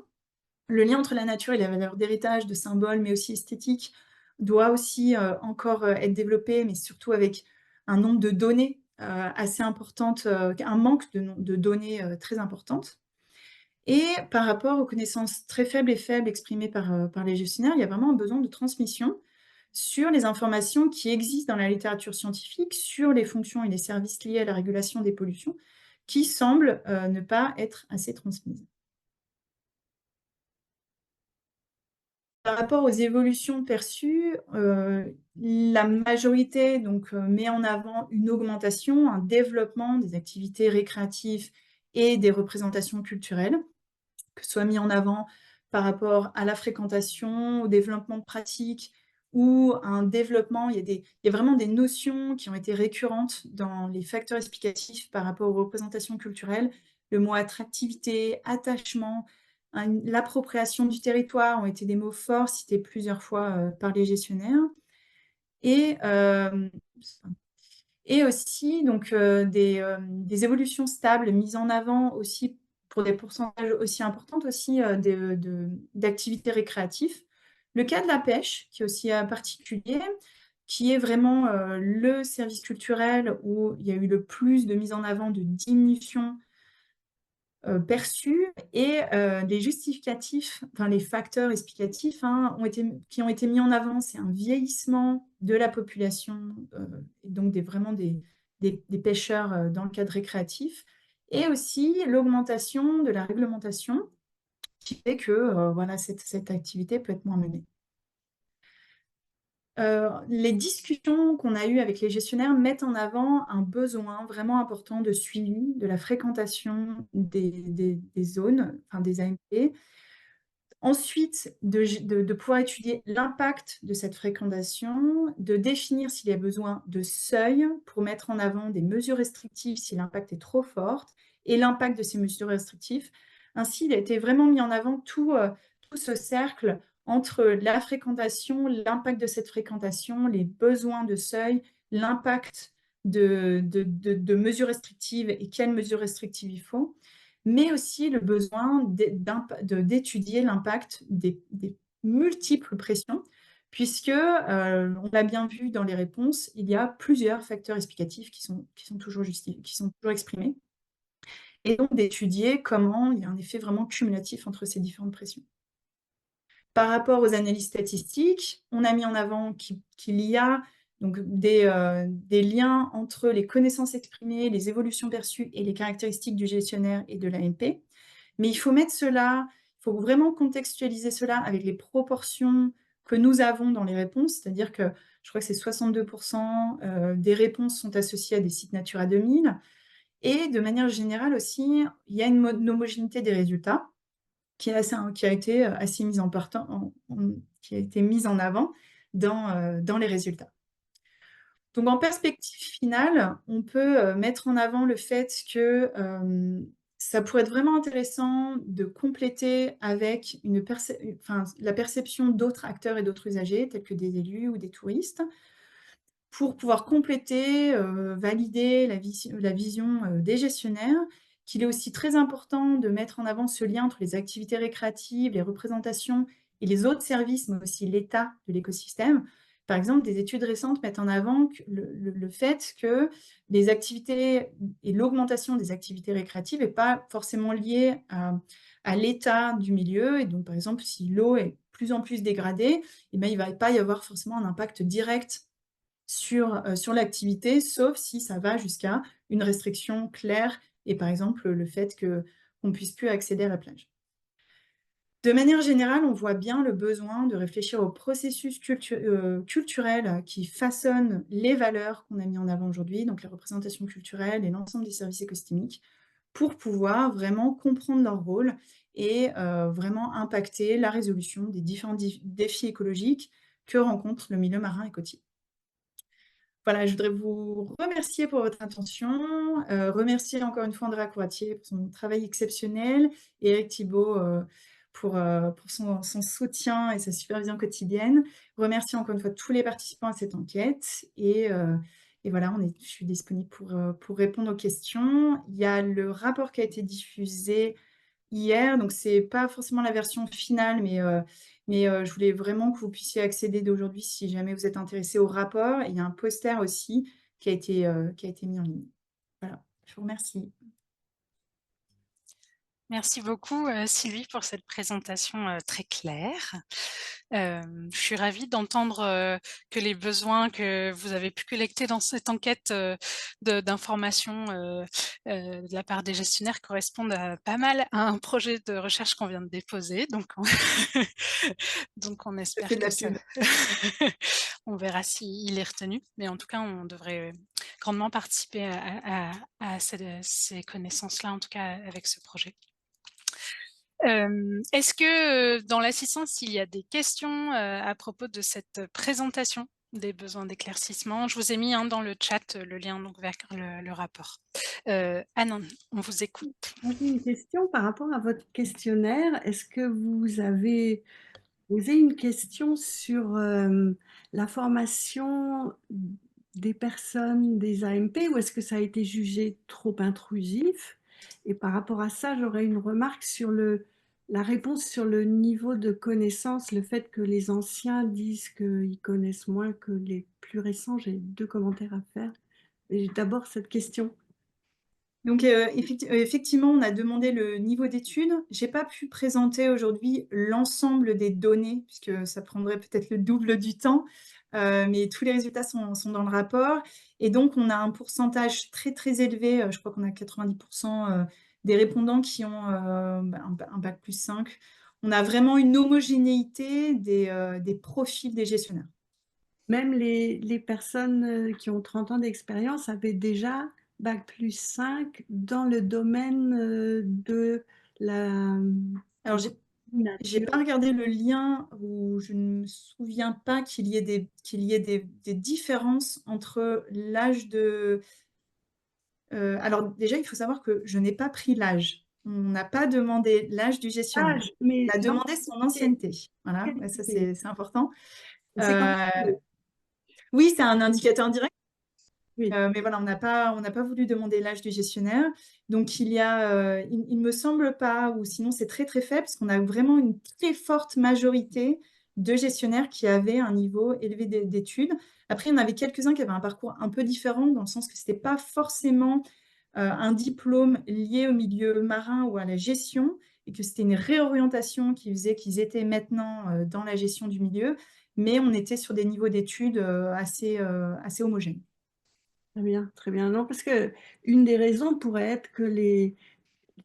Le lien entre la nature et la valeur d'héritage, de symboles, mais aussi esthétique, doit aussi encore être développé, mais surtout avec un nombre de données assez importantes, un manque de données très importantes. Et par rapport aux connaissances très faibles et faibles exprimées par les gestionnaires, il y a vraiment un besoin de transmission sur les informations qui existent dans la littérature scientifique, sur les fonctions et les services liés à la régulation des pollutions, qui semblent ne pas être assez transmises. Par rapport aux évolutions perçues, la majorité met en avant une augmentation, un développement des activités récréatives et des représentations culturelles, que ce soit mis en avant par rapport à la fréquentation, au développement de pratiques ou un développement. Il y a vraiment des notions qui ont été récurrentes dans les facteurs explicatifs par rapport aux représentations culturelles. Le mot attractivité, attachement, l'appropriation du territoire ont été des mots forts cités plusieurs fois par les gestionnaires. Et Et aussi donc des évolutions stables mises en avant aussi pour des pourcentages aussi importantes aussi, d'activités récréatives. Le cas de la pêche, qui est aussi, particulier, qui est vraiment, le service culturel où il y a eu le plus de mise en avant de diminution perçus et les justificatifs, enfin les facteurs explicatifs, hein, qui ont été mis en avant, c'est un vieillissement de la population, et donc vraiment des pêcheurs, dans le cadre récréatif et aussi l'augmentation de la réglementation qui fait que, voilà, cette activité peut être moins menée. Les discussions qu'on a eues avec les gestionnaires mettent en avant un besoin vraiment important de suivi de la fréquentation des zones, enfin des AMP. Ensuite, de pouvoir étudier l'impact de cette fréquentation, de définir s'il y a besoin de seuil pour mettre en avant des mesures restrictives si l'impact est trop fort et l'impact de ces mesures restrictives. Ainsi, il a été vraiment mis en avant tout ce cercle entre la fréquentation, l'impact de cette fréquentation, les besoins de seuil, l'impact de mesures restrictives et quelles mesures restrictives il faut, mais aussi le besoin d'étudier l'impact des multiples pressions, puisque, on l'a bien vu dans les réponses, il y a plusieurs facteurs explicatifs qui sont toujours exprimés et donc d'étudier comment il y a un effet vraiment cumulatif entre ces différentes pressions. Par rapport aux analyses statistiques, on a mis en avant qu'il y a donc des liens entre les connaissances exprimées, les évolutions perçues et les caractéristiques du gestionnaire et de l'AMP. Mais il faut il faut vraiment contextualiser cela avec les proportions que nous avons dans les réponses, c'est-à-dire que je crois que c'est 62% des réponses sont associées à des sites Natura 2000 et de manière générale aussi, il y a une homogénéité des résultats qui a été assez qui a été mise en avant dans les résultats. Donc en perspective finale, on peut mettre en avant le fait que ça pourrait être vraiment intéressant de compléter avec la perception d'autres acteurs et d'autres usagers, tels que des élus ou des touristes, pour pouvoir compléter, valider la vision, des gestionnaires, qu'il est aussi très important de mettre en avant ce lien entre les activités récréatives, les représentations et les autres services, mais aussi l'état de l'écosystème. Par exemple, des études récentes mettent en avant que le fait que les activités et l'augmentation des activités récréatives n'est pas forcément liée à l'état du milieu et donc, par exemple, si l'eau est de plus en plus dégradée, il ne va pas y avoir forcément un impact direct sur l'activité, sauf si ça va jusqu'à une restriction claire et par exemple, le fait qu'on ne puisse plus accéder à la plage. De manière générale, on voit bien le besoin de réfléchir au processus culturel qui façonne les valeurs qu'on a mis en avant aujourd'hui, donc les représentations culturelles et l'ensemble des services écosystémiques, pour pouvoir vraiment comprendre leur rôle et vraiment impacter la résolution des différents défis écologiques que rencontre le milieu marin et côtier. Voilà, je voudrais vous remercier pour votre attention, remercier encore une fois Andrea Couratier pour son travail exceptionnel et Eric Thibault pour son soutien et sa supervision quotidienne. Remercier encore une fois tous les participants à cette enquête et voilà, je suis disponible pour répondre aux questions. Il y a le rapport qui a été diffusé hier, donc c'est pas forcément la version finale, mais je voulais vraiment que vous puissiez accéder d'aujourd'hui si jamais vous êtes intéressé au rapport. Et il y a un poster aussi qui a été mis en ligne. Voilà, je vous remercie. Merci beaucoup, Sylvie, pour cette présentation très claire. Je suis ravie d'entendre que les besoins que vous avez pu collecter dans cette enquête d'informations de la part des gestionnaires correspondent pas mal à un projet de recherche qu'on vient de déposer. Donc, donc on Je espère fais de que la ça... pub. On verra s'il est retenu. Mais en tout cas, on devrait grandement participer à ces connaissances-là, en tout cas avec ce projet. Est-ce que dans l'assistance, il y a des questions à propos de cette présentation des besoins d'éclaircissement? Je vous ai mis dans le chat le lien donc, vers le rapport. Anne, on vous écoute. Moi, j'ai une question par rapport à votre questionnaire. Est-ce que vous avez posé une question sur la formation des personnes, des AMP, ou est-ce que ça a été jugé trop intrusif? Et par rapport à ça, j'aurais une remarque sur la réponse sur le niveau de connaissance, le fait que les anciens disent qu'ils connaissent moins que les plus récents. J'ai 2 commentaires à faire. Et d'abord cette question. Donc, effectivement, on a demandé le niveau d'études. J'ai pas pu présenter aujourd'hui l'ensemble des données, puisque ça prendrait peut-être le double du temps, mais tous les résultats sont dans le rapport. Et donc, on a un pourcentage très, très élevé, je crois qu'on a 90% des répondants qui ont un bac plus 5. On a vraiment une homogénéité des profils des gestionnaires. Même les personnes qui ont 30 ans d'expérience avaient déjà bac plus 5 dans le domaine de la Alors, j'ai nature. pas regardé le lien, ou je ne me souviens pas qu'il y ait des différences entre l'âge de... alors déjà, il faut savoir que je n'ai pas pris l'âge. On n'a pas demandé l'âge du gestionnaire. Mais On a demandé son ancienneté. Voilà, ouais, ça c'est important. c'est quand Euh, même... oui, c'est un indicateur direct. Oui. Mais voilà, on n'a pas voulu demander l'âge du gestionnaire. Donc, il me semble pas, ou sinon c'est très très faible, parce qu'on a vraiment une très forte majorité de gestionnaires qui avaient un niveau élevé d'études. Après, il y en avait quelques-uns qui avaient un parcours un peu différent, dans le sens que ce n'était pas forcément un diplôme lié au milieu marin ou à la gestion, et que c'était une réorientation qui faisait qu'ils étaient maintenant dans la gestion du milieu, mais on était sur des niveaux d'études assez homogènes. Très bien, très bien. Non, parce que une des raisons pourrait être que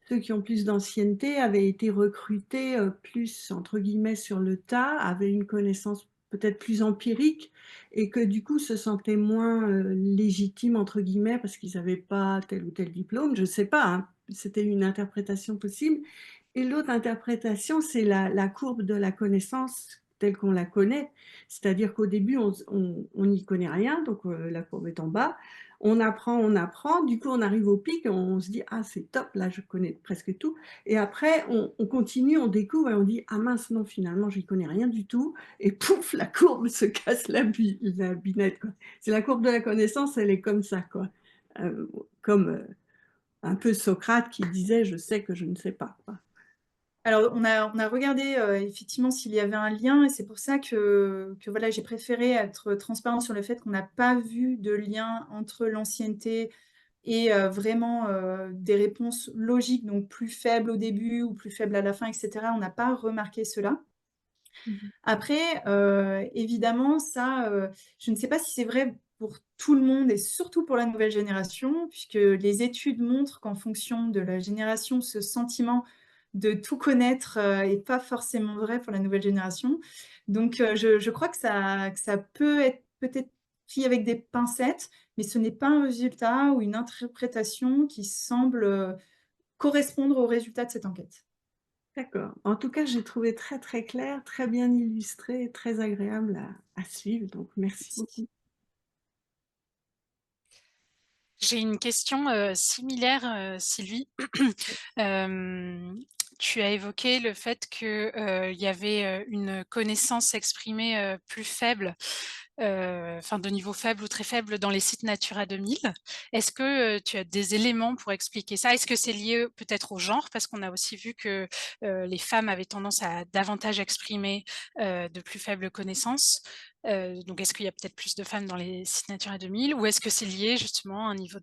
ceux qui ont plus d'ancienneté avaient été recrutés plus, entre guillemets, sur le tas, avaient une connaissance peut-être plus empirique et que du coup se sentaient moins légitimes, entre guillemets, parce qu'ils n'avaient pas tel ou tel diplôme. Je ne sais pas, hein. C'était une interprétation possible. Et l'autre interprétation, c'est la courbe de la connaissance telle qu'on la connaît. C'est-à-dire qu'au début, on n'y connaît rien, donc la courbe est en bas. On apprend, du coup on arrive au pic, on se dit ah c'est top, là je connais presque tout. Et après on continue, on découvre et on dit ah mince non finalement j'y connais rien du tout. Et pouf, la courbe se casse la binette, quoi. C'est la courbe de la connaissance, elle est comme ça, quoi. Comme un peu Socrate qui disait je sais que je ne sais pas, quoi. Alors, on a regardé effectivement s'il y avait un lien, et c'est pour ça que voilà, j'ai préféré être transparente sur le fait qu'on n'a pas vu de lien entre l'ancienneté et vraiment des réponses logiques, donc plus faibles au début ou plus faibles à la fin, etc. On n'a pas remarqué cela. Mhm. Après, évidemment, ça, je ne sais pas si c'est vrai pour tout le monde et surtout pour la nouvelle génération, puisque les études montrent qu'en fonction de la génération, ce sentiment de tout connaître n'est pas forcément vrai pour la nouvelle génération. Donc, je crois que ça peut être peut-être pris avec des pincettes, mais ce n'est pas un résultat ou une interprétation qui semble correspondre au résultat de cette enquête. D'accord. En tout cas, j'ai trouvé très très clair, très bien illustré, très agréable à suivre. Donc merci beaucoup. J'ai une question similaire, Sylvie. Euh, Tu as évoqué le fait qu'il y avait une connaissance exprimée plus faible, enfin de niveau faible ou très faible dans les sites Natura 2000. Est-ce que tu as des éléments pour expliquer ça? Est-ce que c'est lié peut-être au genre? Parce qu'on a aussi vu que les femmes avaient tendance à davantage exprimer de plus faibles connaissances. Donc, est-ce qu'il y a peut-être plus de femmes dans les sites Natura 2000, ou est-ce que c'est lié justement à un niveau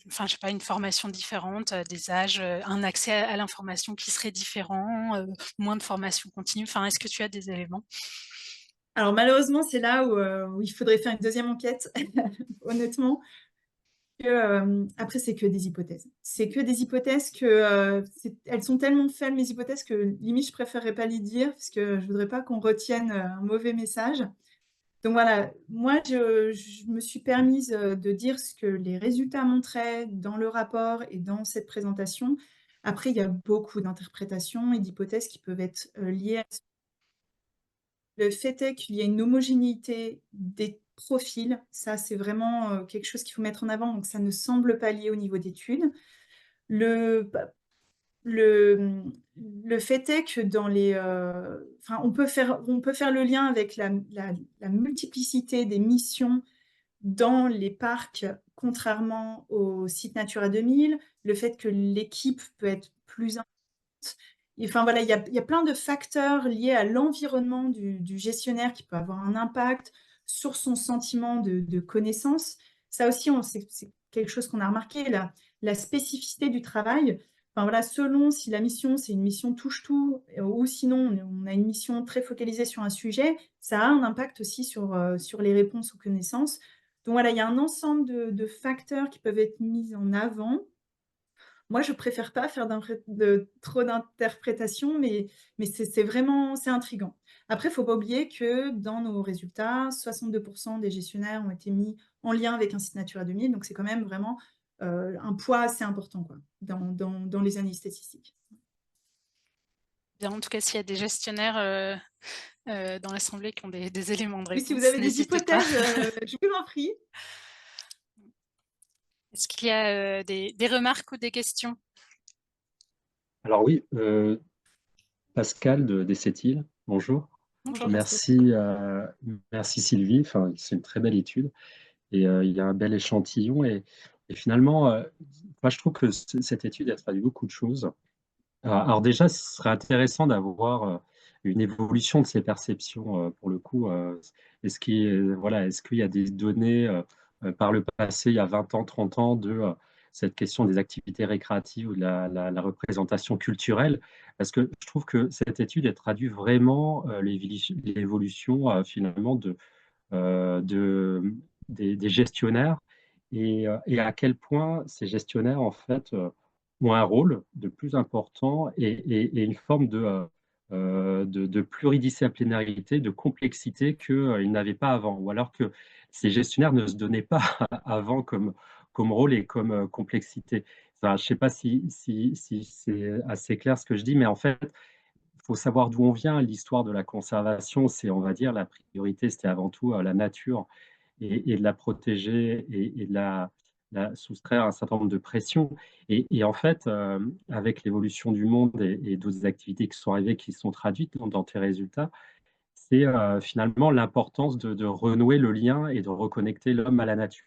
enfin, je sais pas, une formation différente, des âges, un accès à l'information qui serait différent, moins de formation continue? Enfin, est-ce que tu as des éléments? Alors malheureusement, c'est là où il faudrait faire une deuxième enquête, honnêtement. Après, c'est que des hypothèses. C'est que des hypothèses elles sont tellement faibles, mes hypothèses, que limite, je préférerais pas les dire, parce que je voudrais pas qu'on retienne un mauvais message. Donc voilà, moi, je me suis permise de dire ce que les résultats montraient dans le rapport et dans cette présentation. Après, il y a beaucoup d'interprétations et d'hypothèses qui peuvent être liées à ça. Le fait est qu'il y a une homogénéité des profils. Ça, c'est vraiment quelque chose qu'il faut mettre en avant. Donc, ça ne semble pas lié au niveau d'études. Bah, le, le fait est que enfin, on peut faire le lien avec la multiplicité des missions dans les parcs, contrairement au site Natura 2000, le fait que l'équipe peut être plus enfin voilà, il y a plein de facteurs liés à l'environnement du gestionnaire qui peut avoir un impact sur son sentiment de connaissance. Ça aussi, c'est quelque chose qu'on a remarqué, la spécificité du travail. Enfin voilà, selon si la mission, c'est une mission touche-tout, ou sinon on a une mission très focalisée sur un sujet, ça a un impact aussi sur les réponses aux connaissances. Donc voilà, il y a un ensemble de facteurs qui peuvent être mis en avant. Moi, je préfère pas faire trop d'interprétations, mais c'est vraiment c'est intriguant. Après, il faut pas oublier que dans nos résultats, 62 des gestionnaires ont été mis en lien avec un site Natura 2000, donc c'est quand même vraiment, un poids assez important, quoi, dans les analyses statistiques. Bien, en tout cas, s'il y a des gestionnaires dans l'assemblée qui ont des éléments de Oui, si vous réponse, avez des n'hésitez pas. hypothèses, je vous en prie. Est-ce qu'il y a des remarques ou des questions? Alors oui, Pascal des Sept-Îles, bonjour. Bonjour. Merci, merci Sylvie, enfin, c'est une très belle étude et il y a un bel échantillon et finalement, moi je trouve que cette étude, elle traduit beaucoup de choses. Alors déjà, ce serait intéressant d'avoir une évolution de ces perceptions pour le coup. Voilà, est-ce qu'il y a des données par le passé, il y a 20 ans, 30 ans, de cette question des activités récréatives ou de la représentation culturelle? Parce que je trouve que cette étude, elle traduit vraiment l'évolution finalement de, des gestionnaires et à quel point ces gestionnaires, en fait, ont un rôle de plus important et une forme de pluridisciplinarité, de complexité qu'ils n'avaient pas avant. Ou alors que ces gestionnaires ne se donnaient pas avant comme rôle et comme complexité. Enfin, je ne sais pas si c'est assez clair ce que je dis, mais en fait, il faut savoir d'où on vient. L'histoire de la conservation, c'est, on va dire, la priorité, c'était avant tout la nature et de la protéger et de la soustraire à un certain nombre de pressions. Et en fait, avec l'évolution du monde et d'autres activités qui sont arrivées, qui sont traduites dans tes résultats, c'est finalement l'importance de renouer le lien et de reconnecter l'homme à la nature.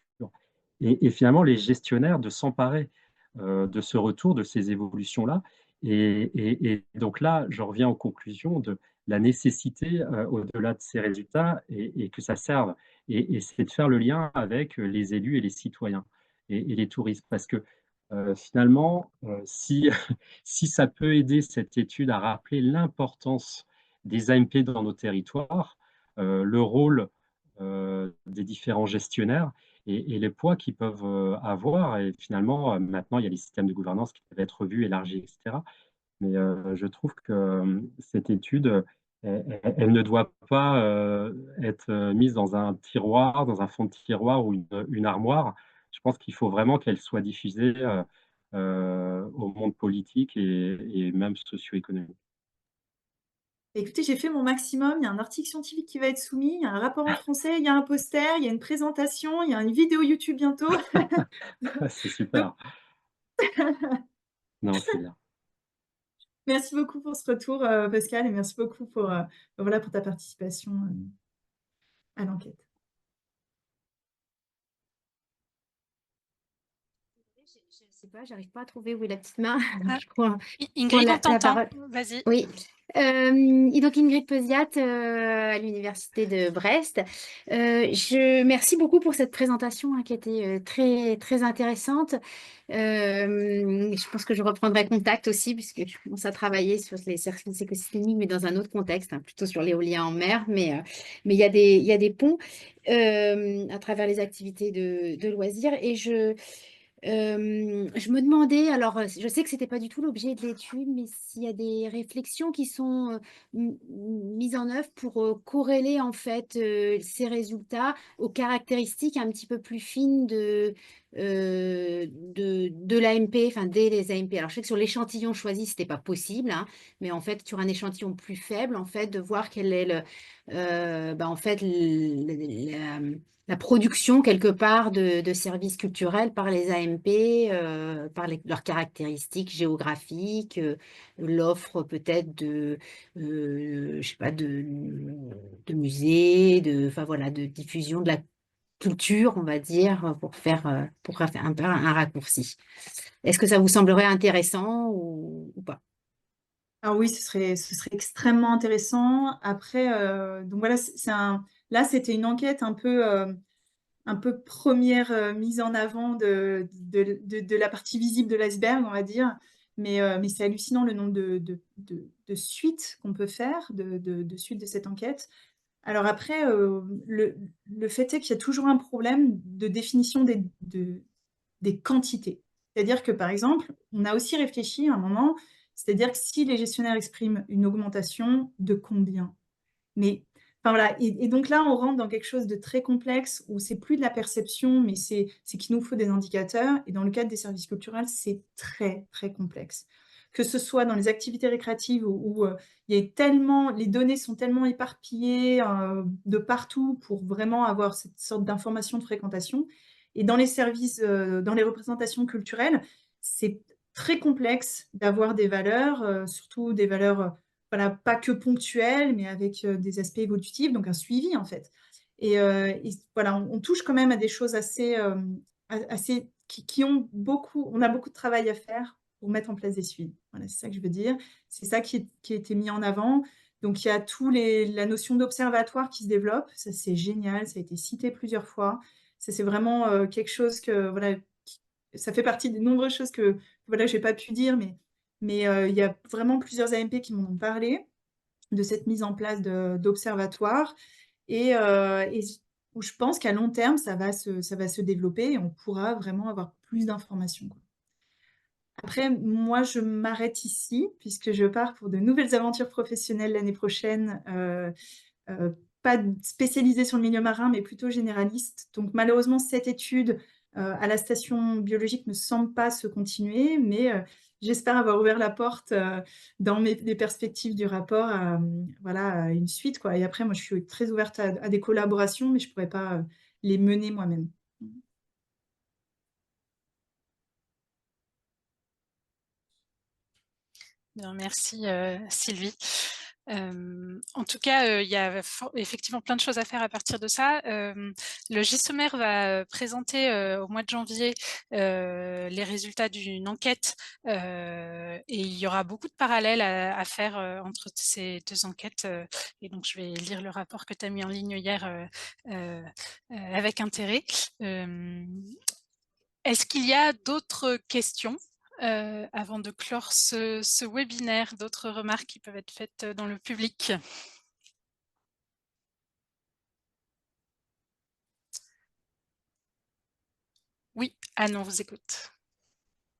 Et finalement, les gestionnaires de s'emparer de ce retour, de ces évolutions-là. Et donc là, je reviens aux conclusions de la nécessité, au-delà de ces résultats, et que ça serve. Et c'est de faire le lien avec les élus et les citoyens et les touristes. Parce que finalement, si, si ça peut aider cette étude à rappeler l'importance des AMP dans nos territoires, le rôle des différents gestionnaires et les poids qu'ils peuvent avoir. Et finalement, maintenant, il y a les systèmes de gouvernance qui peuvent être revus, élargis, etc. Mais je trouve que cette étude, elle ne doit pas être mise dans un tiroir, dans un fond de tiroir ou une armoire. Je pense qu'il faut vraiment qu'elle soit diffusée au monde politique et même socio-économique. Écoutez, j'ai fait mon maximum. Il y a un article scientifique qui va être soumis, il y a un rapport en français, il y a un poster, il y a une présentation, il y a une vidéo YouTube bientôt. C'est Donc, super. Non, c'est bien. merci beaucoup pour ce retour, Pascal, et merci beaucoup voilà, pour ta participation à l'enquête. Je ne sais pas, j'arrive pas à trouver où est la petite main. Ah, Je prends Ingrid, la on t'entend. parole. Vas-y. Oui. Et donc Ingrid Poziat à l'université de Brest. Merci beaucoup pour cette présentation hein, qui était très très intéressante. Je pense que je reprendrai contact aussi puisque je commence à travailler sur les services écosystémiques mais dans un autre contexte, hein, plutôt sur l'éolien en mer, mais il y a des ponts à travers les activités de loisirs et je me demandais, alors je sais que c'était pas du tout l'objet de l'étude, mais s'il y a des réflexions qui sont mises en œuvre pour corréler en fait ces résultats aux caractéristiques un petit peu plus fines de l'AMP, enfin des AMP. Alors je sais que sur l'échantillon choisi, c'était pas possible, hein, mais en fait sur un échantillon plus faible, en fait de voir quel est en fait la production quelque part de services culturels par les AMP, par leurs caractéristiques géographiques, l'offre peut-être je sais pas, de musées, enfin voilà, de diffusion de la culture, on va dire, pour faire un peu un raccourci. Est-ce que ça vous semblerait intéressant ou pas? Ah oui, ce serait extrêmement intéressant. Après, donc voilà, là, c'était une enquête un peu première mise en avant de la partie visible de l'iceberg, on va dire. Mais c'est hallucinant le nombre de suites qu'on peut faire, de suites de cette enquête. Alors après, le fait est qu'il y a toujours un problème de définition des quantités. C'est-à-dire que, par exemple, on a aussi réfléchi à un moment, c'est-à-dire que si les gestionnaires expriment une augmentation, de combien? Mais, enfin voilà, et donc là, on rentre dans quelque chose de très complexe où c'est plus de la perception, mais c'est qu'il nous faut des indicateurs. Et dans le cadre des services culturels, c'est très, très complexe. Que ce soit dans les activités récréatives où il y a tellement, les données sont tellement éparpillées de partout pour vraiment avoir cette sorte d'information de fréquentation. Et dans les services, dans les représentations culturelles, c'est très complexe d'avoir des valeurs, surtout des valeurs voilà, pas que ponctuel, mais avec des aspects évolutifs, donc un suivi en fait. Et voilà, on touche quand même à des choses assez qui ont beaucoup, on a beaucoup de travail à faire pour mettre en place des suivis. Voilà, c'est ça que je veux dire. C'est ça qui a été mis en avant. Donc il y a la notion d'observatoire qui se développe. Ça c'est génial, ça a été cité plusieurs fois. Ça c'est vraiment quelque chose que voilà, ça fait partie des nombreuses choses que voilà, j'ai pas pu dire, mais il y a vraiment plusieurs AMP qui m'en ont parlé de cette mise en place d'observatoires et où je pense qu'à long terme, ça va se développer et on pourra vraiment avoir plus d'informations, quoi. Après, moi, je m'arrête ici puisque je pars pour de nouvelles aventures professionnelles l'année prochaine, pas spécialisée sur le milieu marin, mais plutôt généraliste. Donc malheureusement, cette étude à la station biologique ne semble pas se continuer, mais j'espère avoir ouvert la porte dans les perspectives du rapport voilà, à une suite, quoi. Et après, moi, je suis très ouverte à des collaborations, mais je ne pourrais pas les mener moi-même. Bien, merci Sylvie. En tout cas, il y a effectivement plein de choses à faire à partir de ça. Le GISOMER va présenter au mois de janvier les résultats d'une enquête et il y aura beaucoup de parallèles à faire entre ces deux enquêtes. Et donc, je vais lire le rapport que tu as mis en ligne hier avec intérêt. Est-ce qu'il y a d'autres questions avant de clore ce webinaire, d'autres remarques qui peuvent être faites dans le public? Oui, Anne, on vous écoute.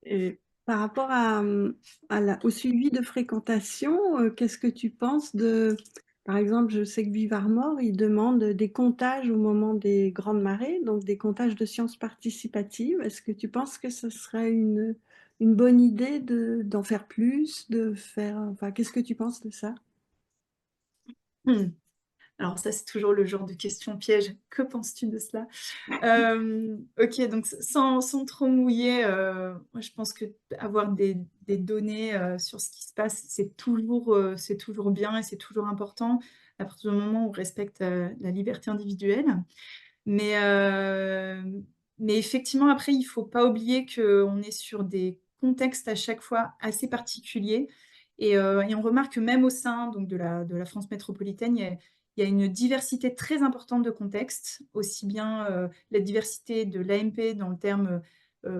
Et par rapport au suivi de fréquentation, qu'est-ce que tu penses par exemple, je sais que Vivre-Mort, il demande des comptages au moment des grandes marées, donc des comptages de sciences participatives. Est-ce que tu penses que ce serait une bonne idée d'en faire plus, enfin, qu'est-ce que tu penses de ça? Alors ça, c'est toujours le genre de question piège. Que penses-tu de cela? Ok, donc sans trop mouiller, moi, je pense que avoir des données sur ce qui se passe, c'est toujours bien et c'est toujours important à partir du moment où on respecte la liberté individuelle. Mais, euh, mais effectivement, après, il ne faut pas oublier qu'on est sur des contextes à chaque fois assez particuliers. Et on remarque que même au sein donc, de la France métropolitaine, il y a une diversité très importante de contextes, aussi bien la diversité de l'AMP dans le terme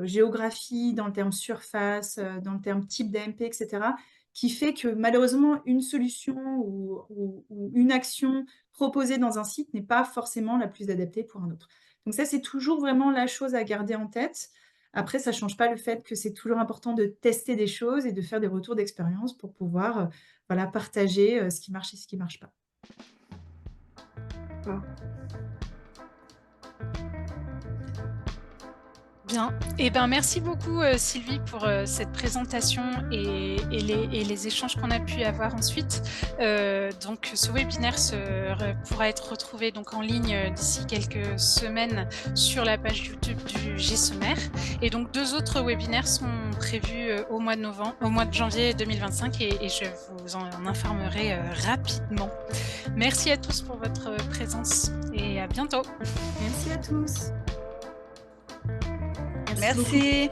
géographie, dans le terme surface, dans le terme type d'AMP, etc., qui fait que malheureusement, une solution ou une action proposée dans un site n'est pas forcément la plus adaptée pour un autre. Donc ça, c'est toujours vraiment la chose à garder en tête. Après, ça ne change pas le fait que c'est toujours important de tester des choses et de faire des retours d'expérience pour pouvoir voilà, partager ce qui marche et ce qui ne marche pas. Bien. Eh ben, merci beaucoup Sylvie pour cette présentation et les échanges qu'on a pu avoir ensuite. Donc ce webinaire pourra être retrouvé donc en ligne d'ici quelques semaines sur la page YouTube du GSOMER. Et donc 2 autres webinaires sont prévus au mois de janvier 2025 et je vous en informerai rapidement. Merci à tous pour votre présence et à bientôt. Merci à tous. Merci.